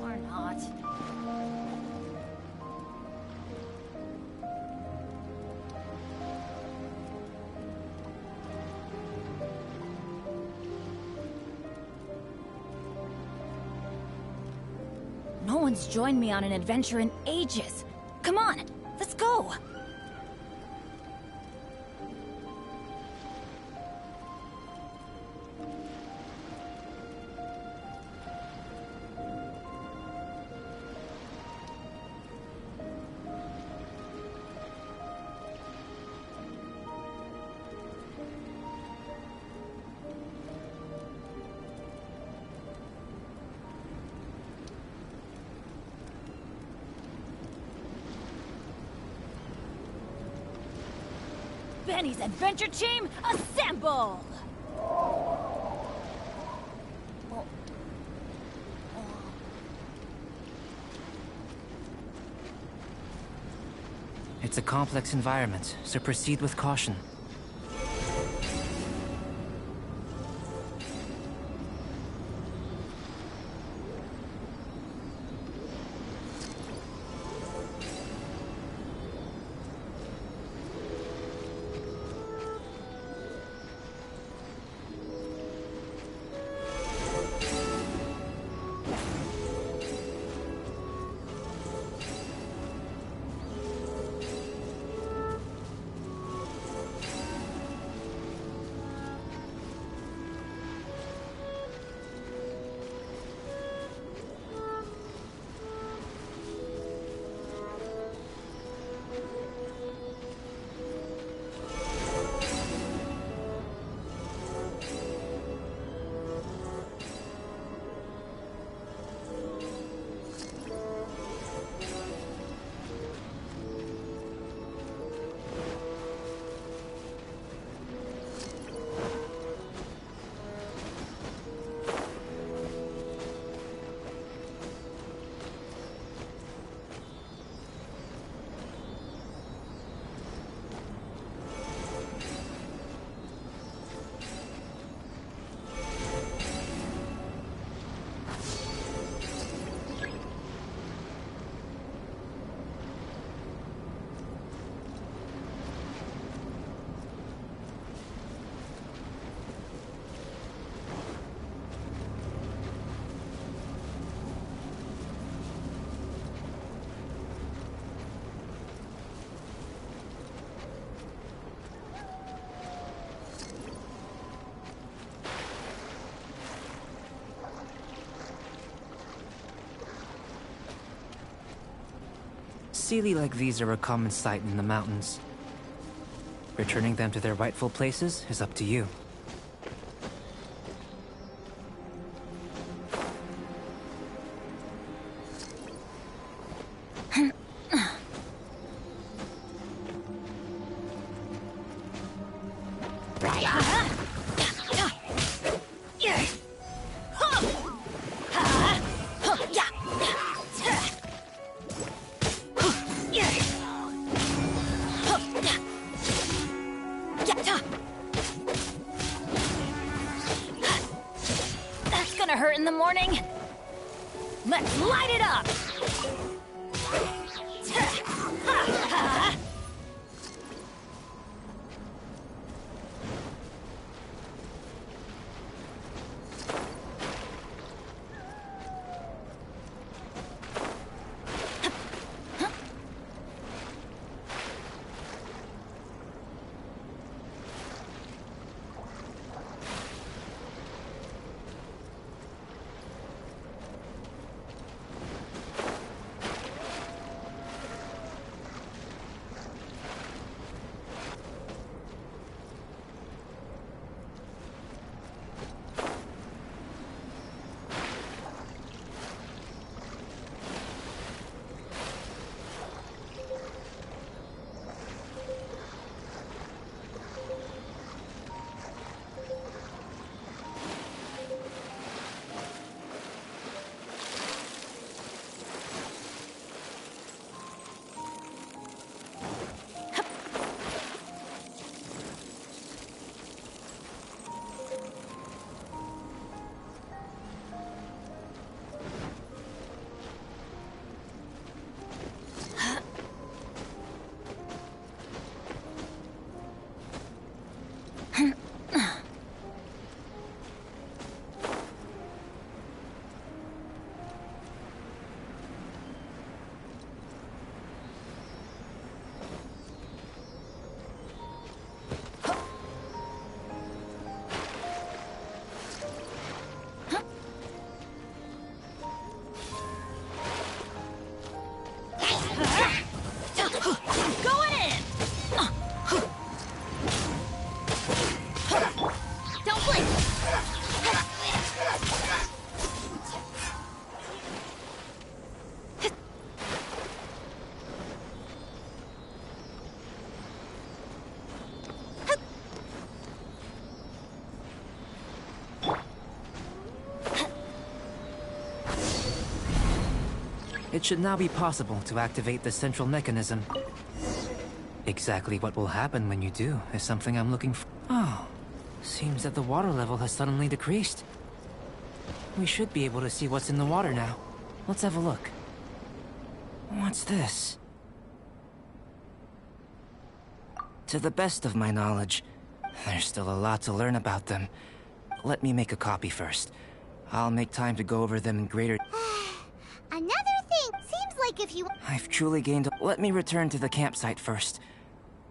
Or not. No one's joined me on an adventure in ages. Come on, let's go! Benny's Adventure Team, assemble! It's a complex environment, so proceed with caution. Sealy like these are a common sight in the mountains. Returning them to their rightful places is up to you. That's gonna hurt in the morning. Let's light it up! It should now be possible to activate the central mechanism. Exactly what will happen when you do is something I'm looking for. Oh, seems that the water level has suddenly decreased. We should be able to see what's in the water now. Let's have a look. What's this? To the best of my knowledge, there's still a lot to learn about them. Let me make a copy first. I'll make time to go over them in greater... Another thing, seems like if you... I've truly gained... Let me return to the campsite first.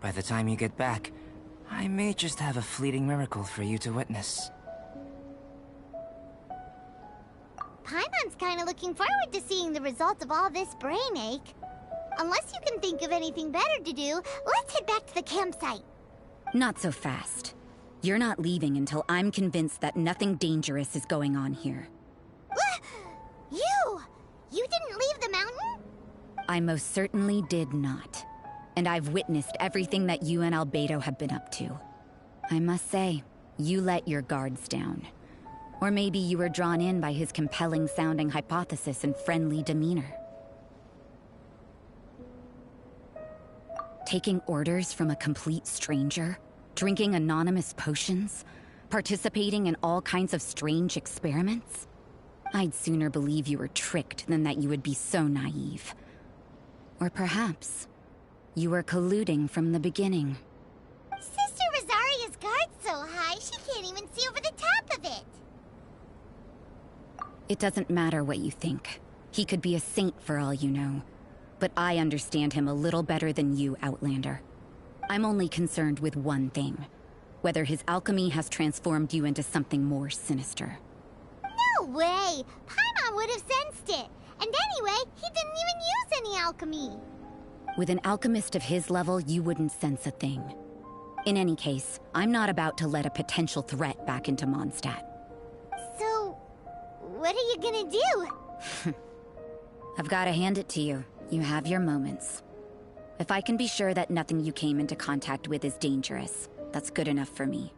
By the time you get back, I may just have a fleeting miracle for you to witness. Paimon's kinda looking forward to seeing the result of all this brain ache. Unless you can think of anything better to do, let's head back to the campsite. Not so fast. You're not leaving until I'm convinced that nothing dangerous is going on here. You didn't leave the mountain? I most certainly did not. And I've witnessed everything that you and Albedo have been up to. I must say, you let your guards down. Or maybe you were drawn in by his compelling-sounding hypothesis and friendly demeanor. Taking orders from a complete stranger, drinking anonymous potions, participating in all kinds of strange experiments? I'd sooner believe you were tricked than that you would be so naive. Or perhaps, you were colluding from the beginning. Sister Rosaria's guard's so high, she can't even see over the top of it. It doesn't matter what you think. He could be a saint for all you know. But I understand him a little better than you, Outlander. I'm only concerned with one thing. Whether his alchemy has transformed you into something more sinister. No way! Paimon would have sensed it! And anyway, he didn't even use any alchemy! With an alchemist of his level, you wouldn't sense a thing. In any case, I'm not about to let a potential threat back into Mondstadt. So, what are you gonna do? I've gotta hand it to you. You have your moments. If I can be sure that nothing you came into contact with is dangerous, that's good enough for me.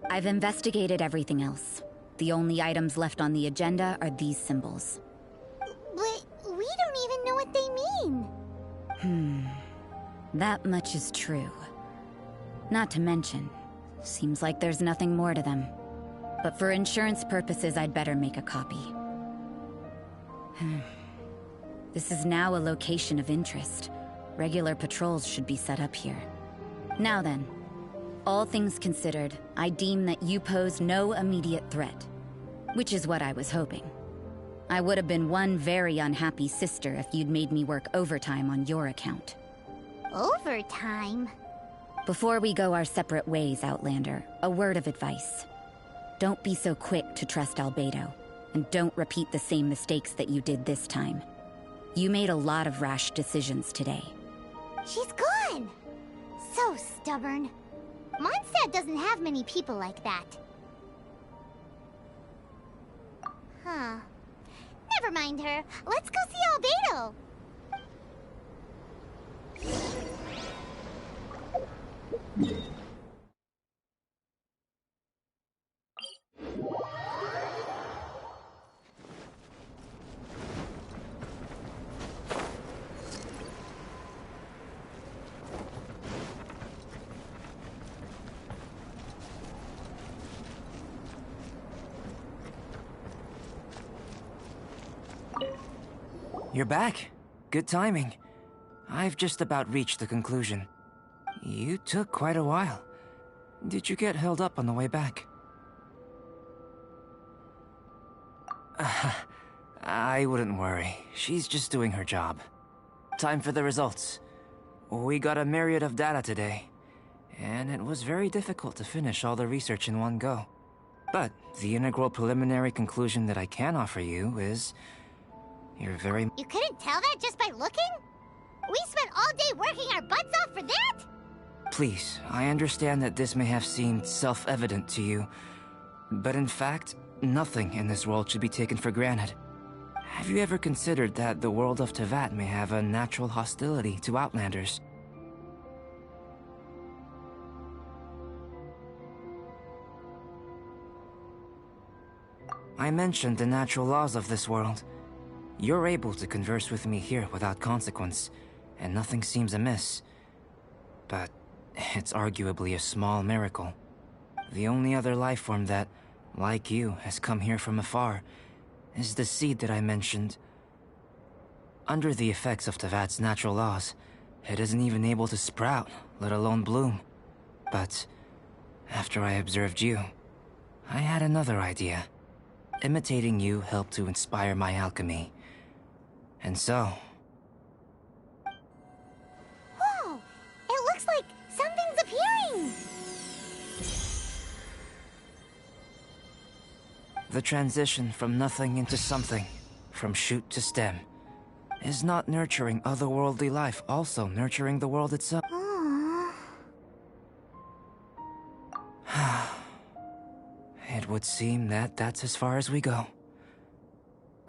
I've investigated everything else. The only items left on the agenda are these symbols. But we don't even know what they mean. That much is true. Not to mention, seems like there's nothing more to them. But for insurance purposes, I'd better make a copy. This is now a location of interest. Regular patrols should be set up here. Now then, all things considered, I deem that you pose no immediate threat. Which is what I was hoping. I would have been one very unhappy sister if you'd made me work overtime on your account. Overtime? Before we go our separate ways, Outlander, a word of advice. Don't be so quick to trust Albedo, and don't repeat the same mistakes that you did this time. You made a lot of rash decisions today. She's gone! So stubborn. Mondstadt doesn't have many people like that. Huh. Never mind her. Let's go see Albedo! You're back. Good timing. I've just about reached the conclusion. You took quite a while. Did you get held up on the way back? I wouldn't worry. She's just doing her job. Time for the results. We got a myriad of data today, and it was very difficult to finish all the research in one go. But the integral preliminary conclusion that I can offer you is... you're very... You couldn't tell that just by looking? We spent all day working our butts off for that? Please, I understand that this may have seemed self-evident to you, but in fact, nothing in this world should be taken for granted. Have you ever considered that the world of Teyvat may have a natural hostility to Outlanders? I mentioned the natural laws of this world. You're able to converse with me here without consequence, and nothing seems amiss. But it's arguably a small miracle. The only other life form that, like you, has come here from afar is the seed that I mentioned. Under the effects of Teyvat's natural laws, it isn't even able to sprout, let alone bloom. But after I observed you, I had another idea. Imitating you helped to inspire my alchemy. And so... Whoa! It looks like something's appearing! the transition from nothing into something, from shoot to stem, is not nurturing otherworldly life also nurturing the world itself? It would seem that that's as far as we go.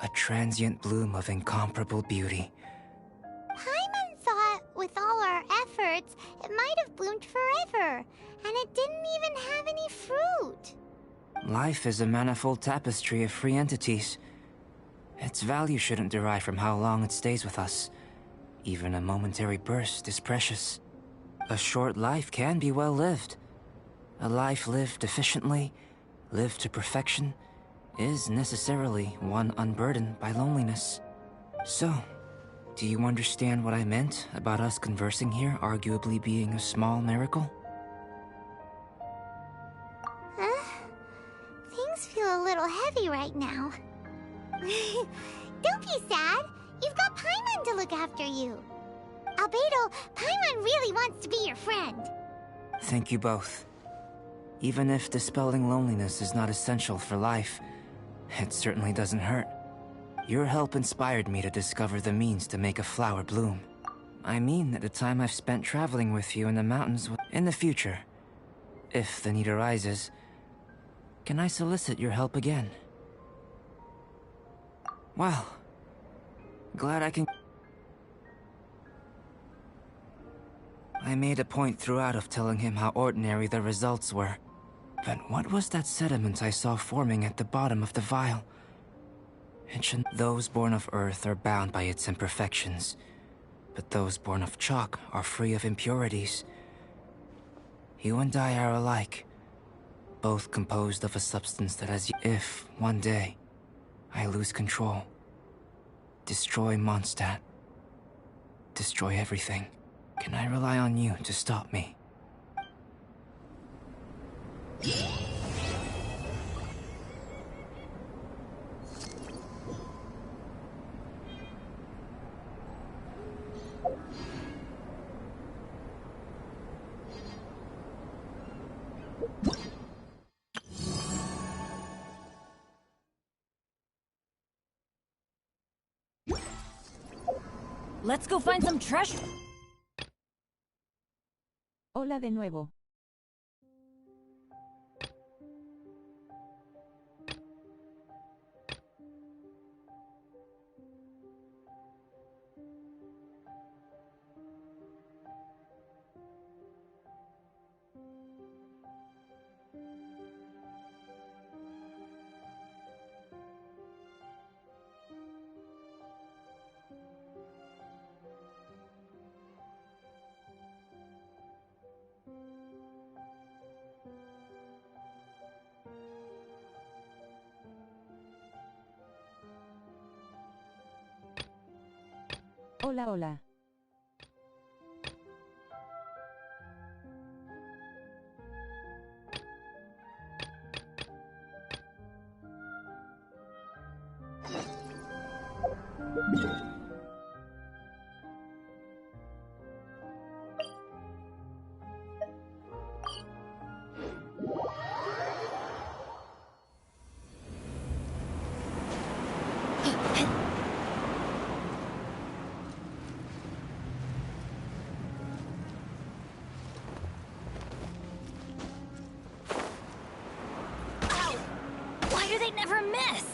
A transient bloom of incomparable beauty. Paimon thought, with all our efforts, it might have bloomed forever, and it didn't even have any fruit. Life is a manifold tapestry of free entities. Its value shouldn't derive from how long it stays with us. Even a momentary burst is precious. A short life can be well lived. A life lived efficiently, lived to perfection, is necessarily one unburdened by loneliness. So, do you understand what I meant about us conversing here arguably being a small miracle? Things feel a little heavy right now. Don't be sad. You've got Paimon to look after you. Albedo, Paimon really wants to be your friend. Thank you both. Even if dispelling loneliness is not essential for life, it certainly doesn't hurt. Your help inspired me to discover the means to make a flower bloom. I mean the time I've spent traveling with you in the mountains. In the future, if the need arises, can I solicit your help again? Well, glad I can... I made a point throughout of telling him how ordinary the results were. But what was that sediment I saw forming at the bottom of the vial? Those born of Earth are bound by its imperfections, but those born of chalk are free of impurities. You and I are alike, both composed of a substance that has... If, one day, I lose control, destroy Mondstadt, destroy everything, can I rely on you to stop me? Let's go find some treasure. Hola de nuevo. Hola, hola. Why do they never miss?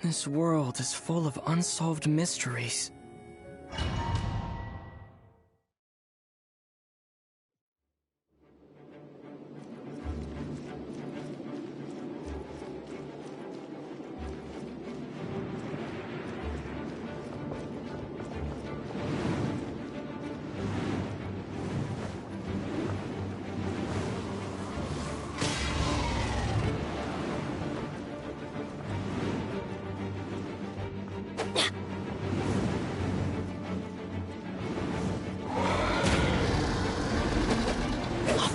This world is full of unsolved mysteries.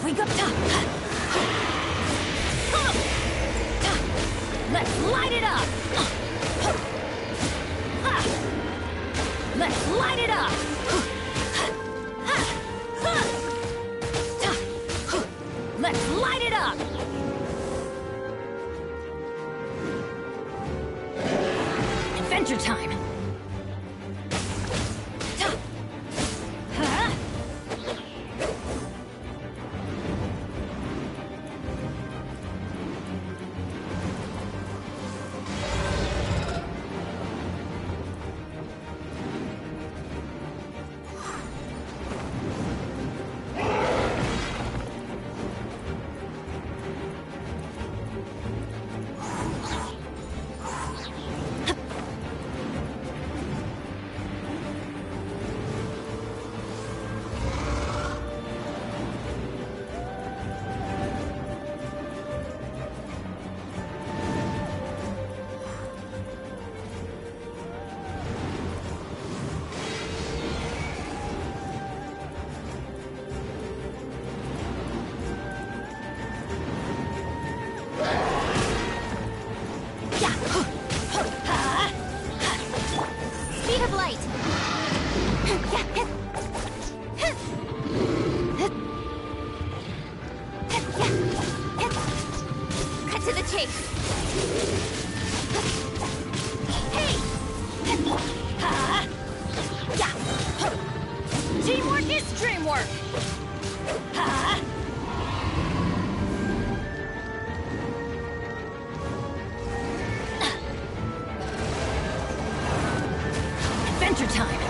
We go top. Let's light it up. Let's Let's light it up! Adventure time! Speed of light! Cut to the chase! Hey! Teamwork is dreamwork! Adventure time!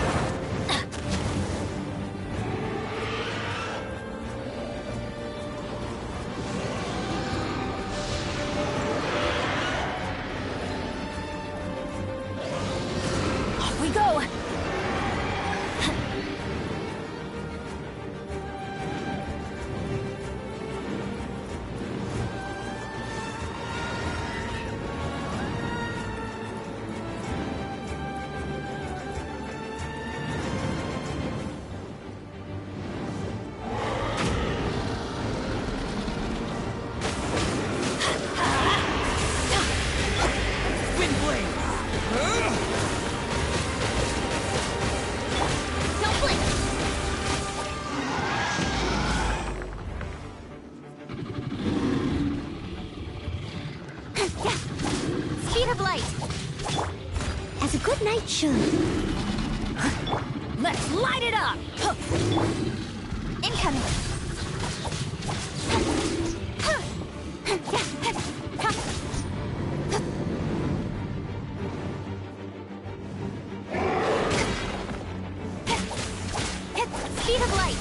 Off we go! Don't blink! Speed of light! As a good knight should. Let's light it up! Incoming! Speed of light!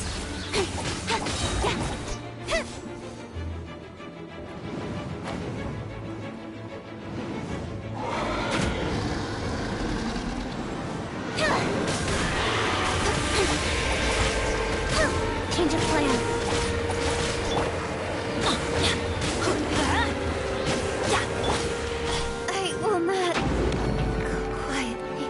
Change of plan. I will not go quietly.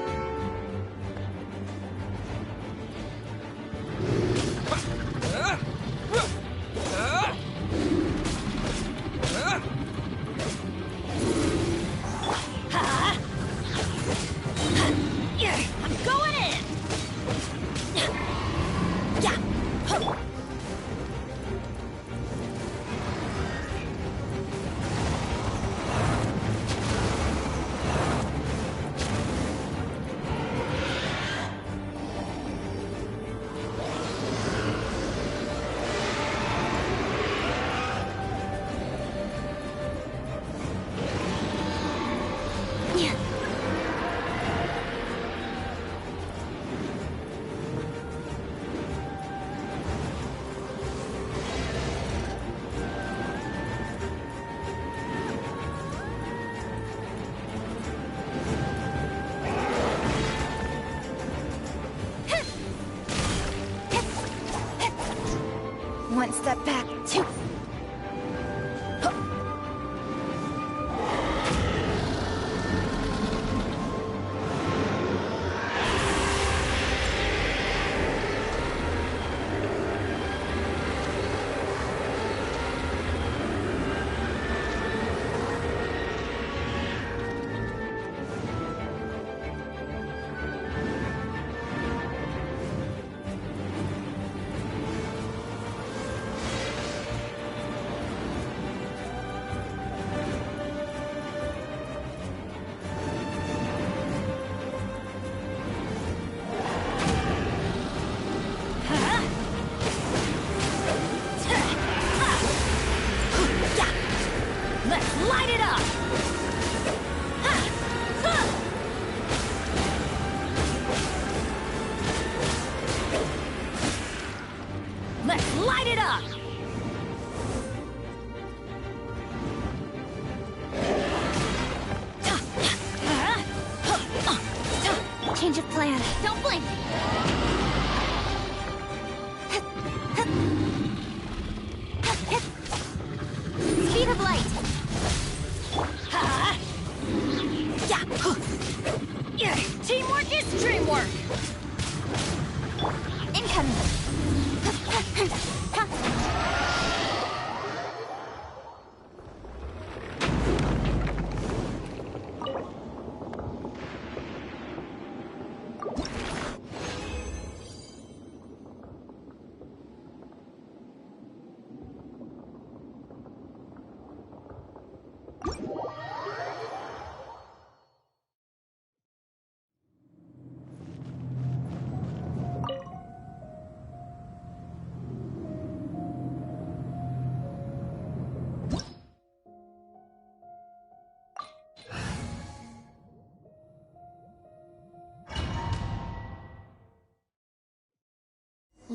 I'm going in! One step back, two.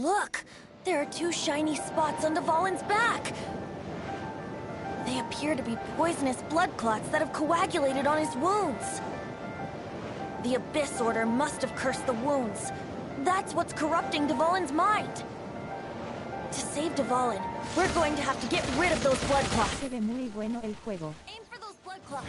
Look! There are two shiny spots on Dvalin's back! They appear to be poisonous blood clots that have coagulated on his wounds. The Abyss Order must have cursed the wounds. That's what's corrupting Dvalin's mind. To save Dvalin, we're going to have to get rid of those blood clots. Se ve muy bueno el juego. Aim for those blood clots.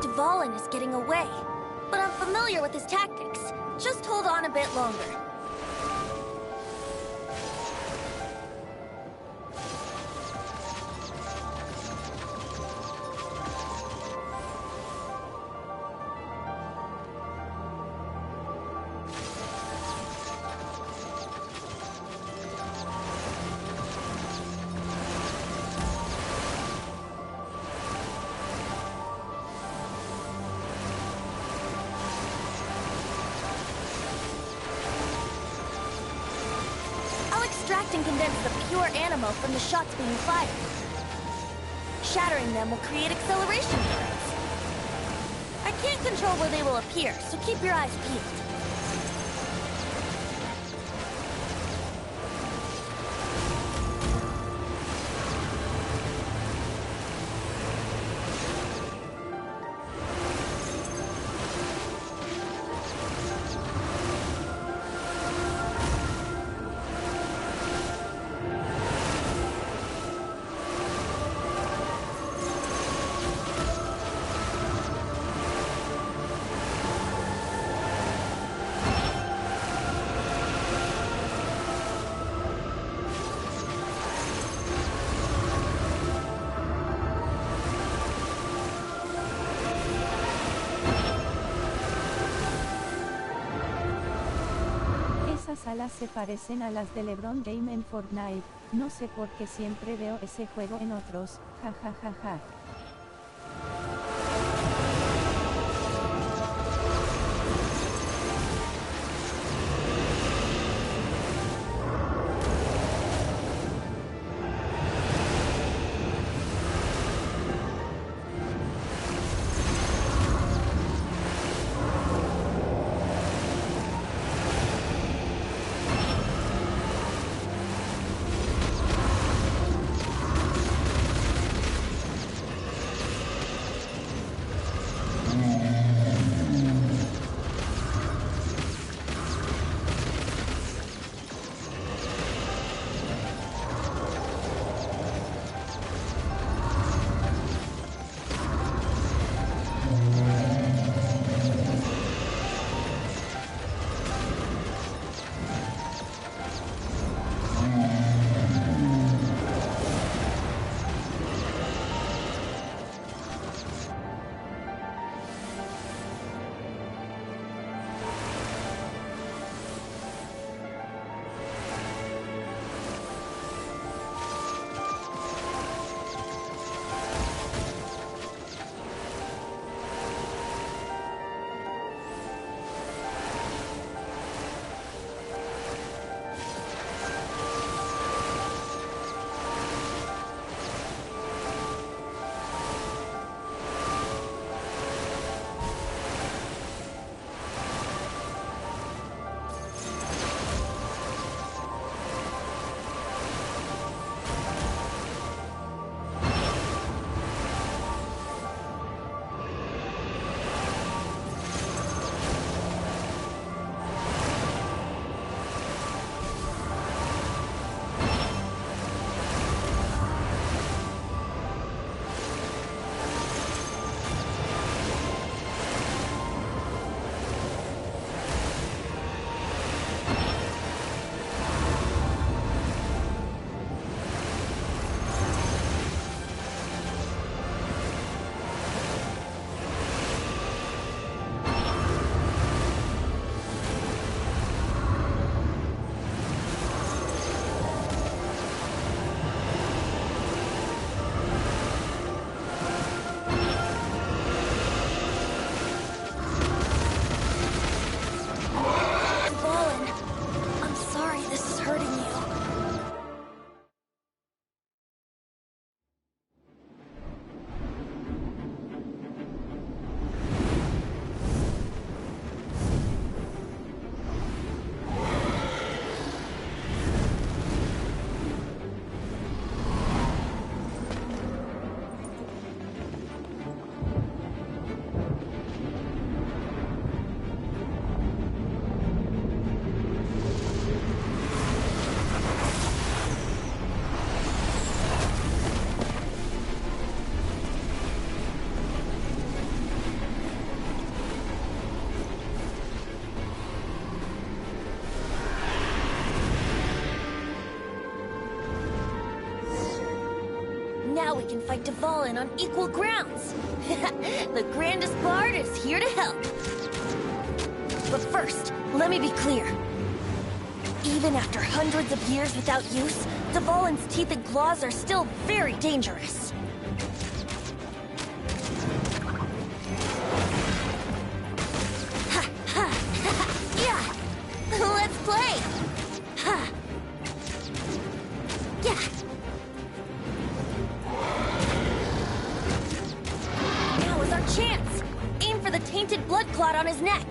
Dvalin is getting away, but I'm familiar with his tactics. Just hold on a bit longer. Extract and condense the pure animal from the shots being fired. Shattering them will create acceleration currents. I can't control where they will appear, so keep your eyes peeled. Esas alas se parecen a las de LeBron James en Fortnite. No sé por qué siempre veo ese juego en otros. Ja ja ja ja. Now we can fight Dvalin on equal grounds. The grandest bard is here to help. But first, let me be clear. Even after hundreds of years without use, Dvalin's teeth and claws are still very dangerous. Let's play! Now is our chance! Aim for the tainted blood clot on his neck!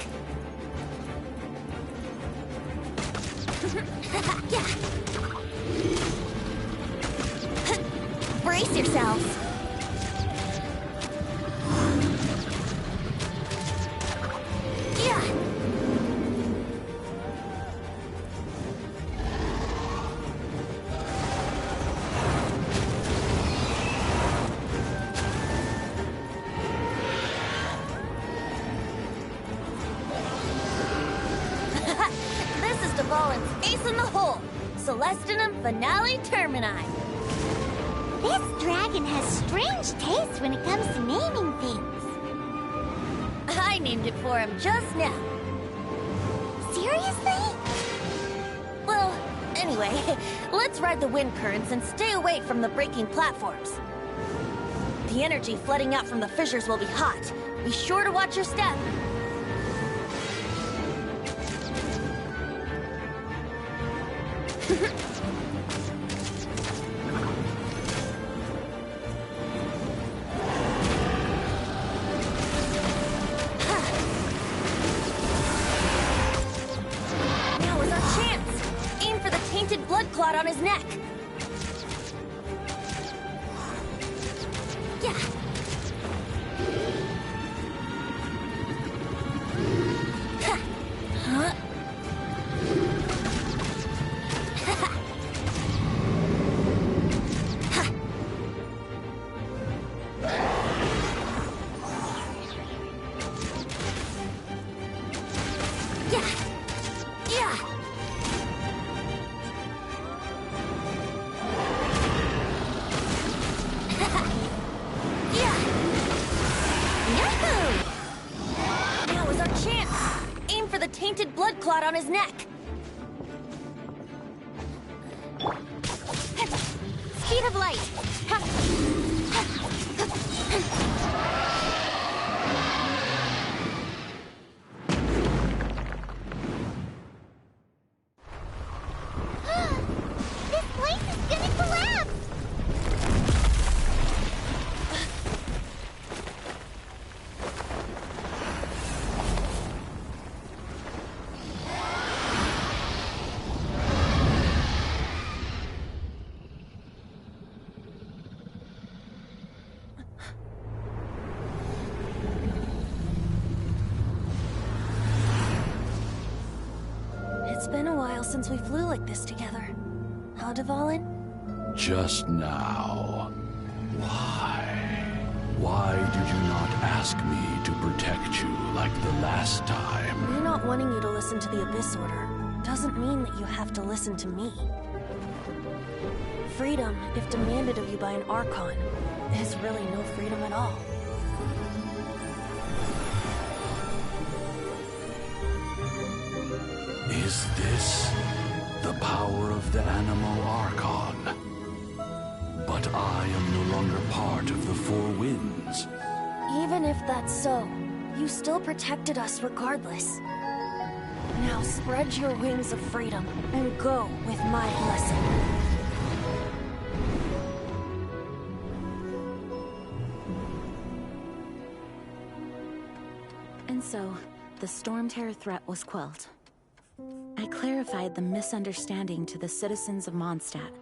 Brace yourselves! Dvalin's ace in the hole! Celestinum Finale Termini! This dragon has strange taste when it comes to naming things. I named it for him just now. Seriously? Well, anyway, let's ride the wind currents and stay away from the breaking platforms. The energy flooding out from the fissures will be hot. Be sure to watch your step. Now is our chance! Aim for the tainted blood clot on his neck! Tainted blood clot on his neck. Speed of light. This place is gonna collapse! It's been a while since we flew like this together. Huh, Dvalin? Just now. Why? Why did you not ask me to protect you like the last time? Me not wanting you to listen to the Abyss Order doesn't mean that you have to listen to me. Freedom, if demanded of you by an Archon, is really no freedom at all. Is this the power of the Animo Archon? But I am no longer part of the Four Winds. Even if that's so, you still protected us regardless. Now spread your wings of freedom and go with my blessing. And so, the Storm Terror threat was quelled. I clarified the misunderstanding to the citizens of Mondstadt,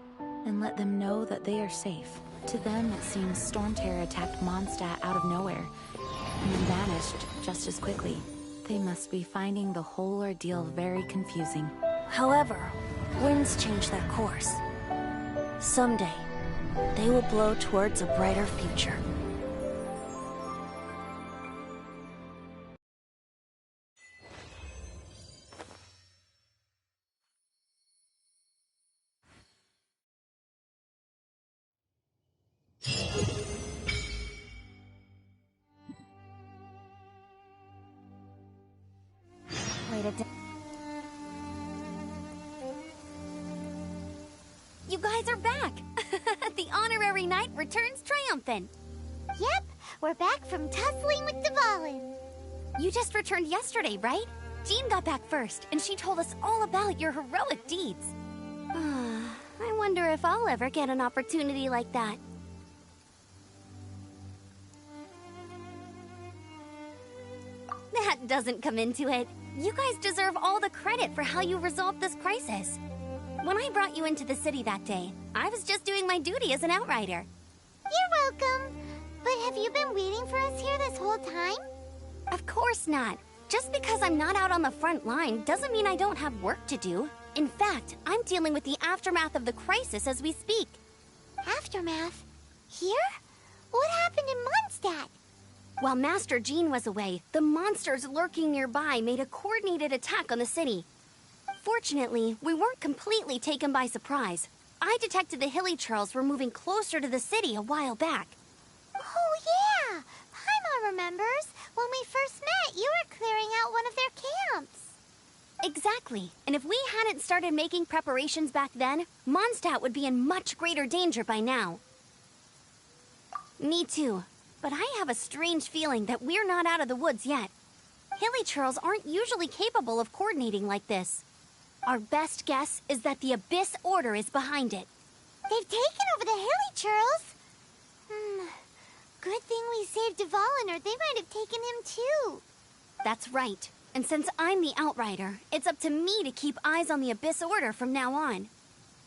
and let them know that they are safe. To them, it seems Storm Terror attacked Mondstadt out of nowhere, and then vanished just as quickly. They must be finding the whole ordeal very confusing. However, winds change their course. Someday, they will blow towards a brighter future. write it down. You guys are back! The honorary knight returns triumphant. Yep, we're back from tussling with Dvalin. You just returned yesterday, right? Jean got back first, and she told us all about your heroic deeds. I wonder if I'll ever get an opportunity like that. That doesn't come into it. You guys deserve all the credit for how you resolved this crisis. When I brought you into the city that day, I was just doing my duty as an outrider. You're welcome. But have you been waiting for us here this whole time? Of course not. Just because I'm not out on the front line doesn't mean I don't have work to do. In fact, I'm dealing with the aftermath of the crisis as we speak. Aftermath? Here? What happened in Mondstadt? While Master Jean was away, the monsters lurking nearby made a coordinated attack on the city. Fortunately, we weren't completely taken by surprise. I detected the Hilly Churls were moving closer to the city a while back. Oh, yeah! Paimon remembers. When we first met, you were clearing out one of their camps. Exactly. And if we hadn't started making preparations back then, Mondstadt would be in much greater danger by now. Me too. But I have a strange feeling that we're not out of the woods yet. Hilly Churls aren't usually capable of coordinating like this. Our best guess is that the Abyss Order is behind it. They've taken over the Hilly Churls? Good thing we saved Dvalin, or they might have taken him too. That's right. And since I'm the Outrider, it's up to me to keep eyes on the Abyss Order from now on.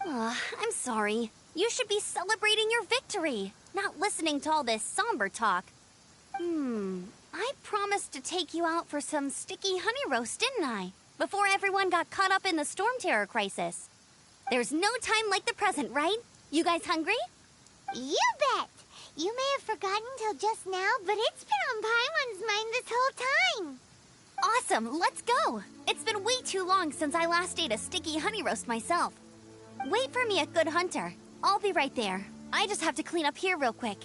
I'm sorry. You should be celebrating your victory, not listening to all this somber talk. I promised to take you out for some sticky honey roast, didn't I? Before everyone got caught up in the Storm Terror crisis. There's no time like the present, right? You guys hungry? You bet! You may have forgotten till just now, but it's been on Paimon's mind this whole time. Awesome, let's go! It's been way too long since I last ate a sticky honey roast myself. Wait for me at Good Hunter. I'll be right there. I just have to clean up here real quick.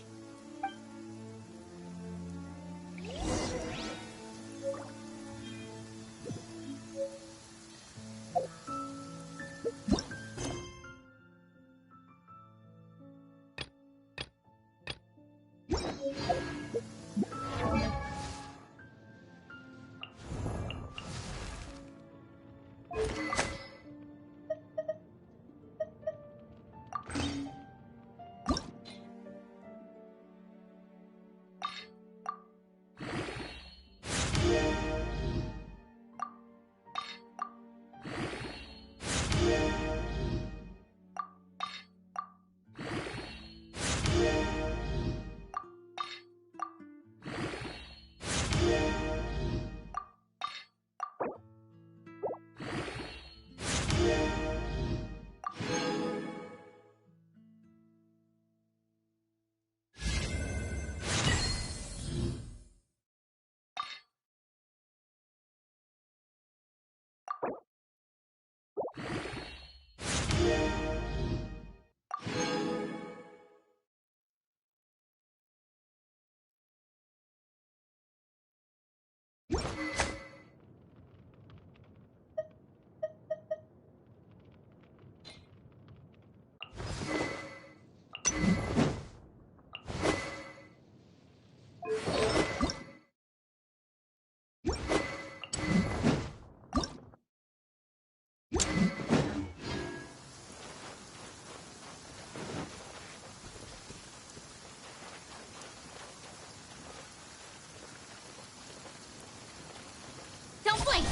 Don't blink!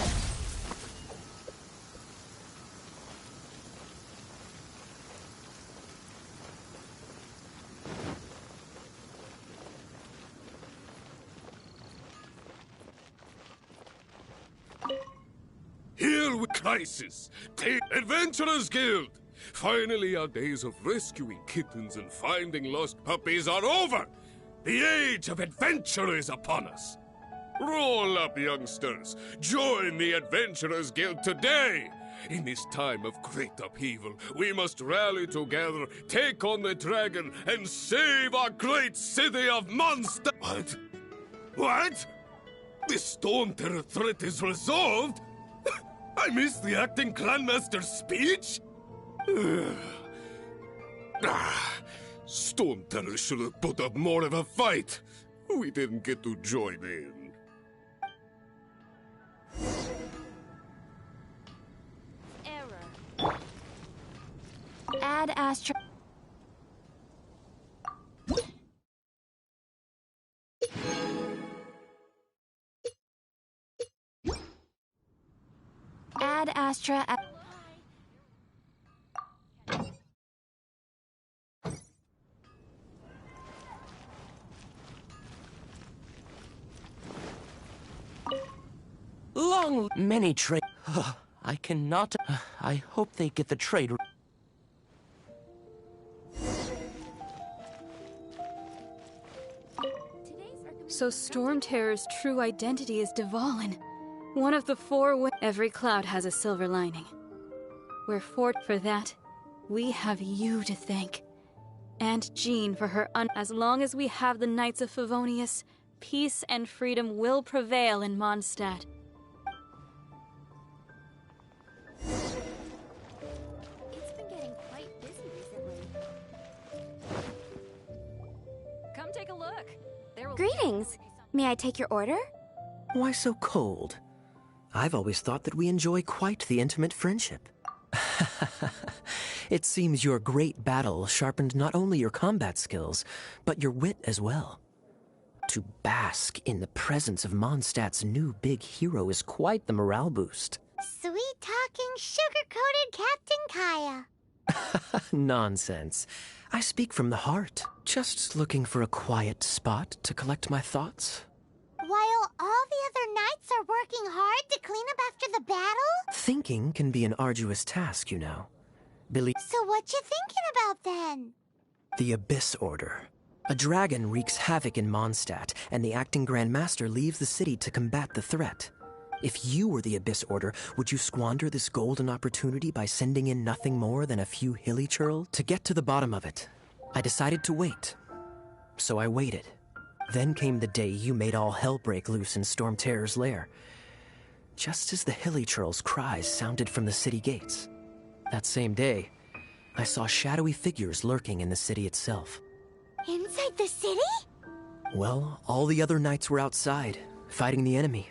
Here with crisis, the Adventurers Guild. Finally, our days of rescuing kittens and finding lost puppies are over. The age of adventure is upon us. Roll up, youngsters. Join the Adventurers Guild today. In this time of great upheaval, we must rally together, take on the dragon, and save our great city of Mondstadt. What? What? The Storm Terror threat is resolved? I missed the acting clanmaster's speech? Storm Terror should have put up more of a fight. We didn't get to join in. Error. Add Astra. Add Astra. Many trade. I cannot. I hope they get the trade. So Storm Terror's true identity is Dvalin. One of the four. Every cloud has a silver lining. We're for that. We have you to thank. And Jean for her As long as we have the Knights of Favonius, peace and freedom will prevail in Mondstadt. It's been getting quite busy recently. Come take a look. Greetings. May I take your order? Why so cold? I've always thought that we enjoy quite the intimate friendship. It seems your great battle sharpened not only your combat skills, but your wit as well. To bask in the presence of Mondstadt's new big hero is quite the morale boost. Sweet-talking, sugar-coated Captain Kaya. Nonsense. I speak from the heart. Just looking for a quiet spot to collect my thoughts. While all the other knights are working hard to clean up after the battle? Thinking can be an arduous task, you know. So what you thinking about then? The Abyss Order. A dragon wreaks havoc in Mondstadt, and the acting Grand Master leaves the city to combat the threat. If you were the Abyss Order, would you squander this golden opportunity by sending in nothing more than a few hilly churl? To get to the bottom of it, I decided to wait. So I waited. Then came the day you made all hell break loose in Storm Terror's lair. Just as the hilly churl's cries sounded from the city gates. That same day, I saw shadowy figures lurking in the city itself. Inside the city? Well, all the other knights were outside, fighting the enemy.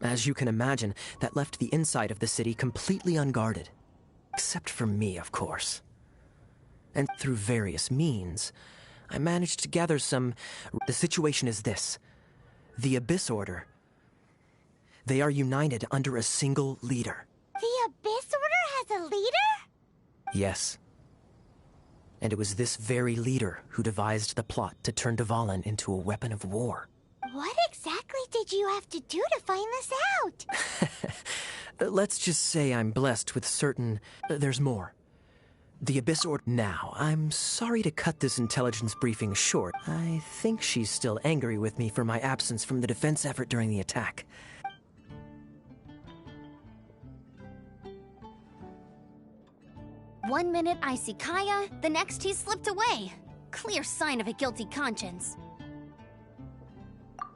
As you can imagine, that left the inside of the city completely unguarded. Except for me, of course. And through various means, I managed to gather some... The situation is this. The Abyss Order. They are united under a single leader. The Abyss Order has a leader? Yes. And it was this very leader who devised the plot to turn Dvalin into a weapon of war. What exactly did you have to do to find this out? Let's just say I'm blessed with certain... there's more. The Abyss Order... Now, I'm sorry to cut this intelligence briefing short. I think she's still angry with me for my absence from the defense effort during the attack. One minute I see Kaya, the next he slipped away. Clear sign of a guilty conscience.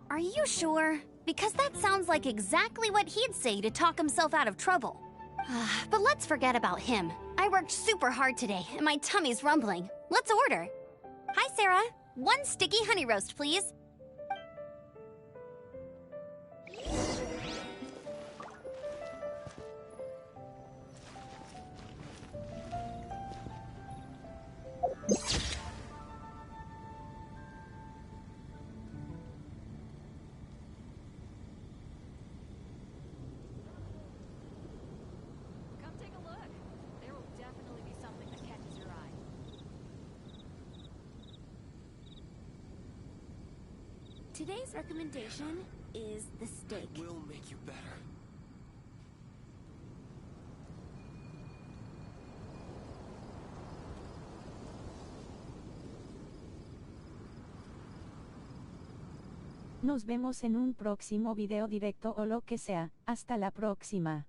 Are you sure? Because that sounds like exactly what he'd say to talk himself out of trouble. But let's forget about him. I worked super hard today, and my tummy's rumbling. Let's order. Hi, Sarah. 1 sticky honey roast, please. Today's recommendation is the steak. It will make you better. Nos vemos en un próximo video directo o lo que sea. Hasta la próxima.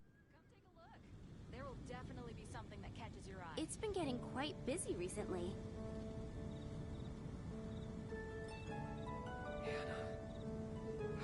It's been getting quite busy recently. Hannah.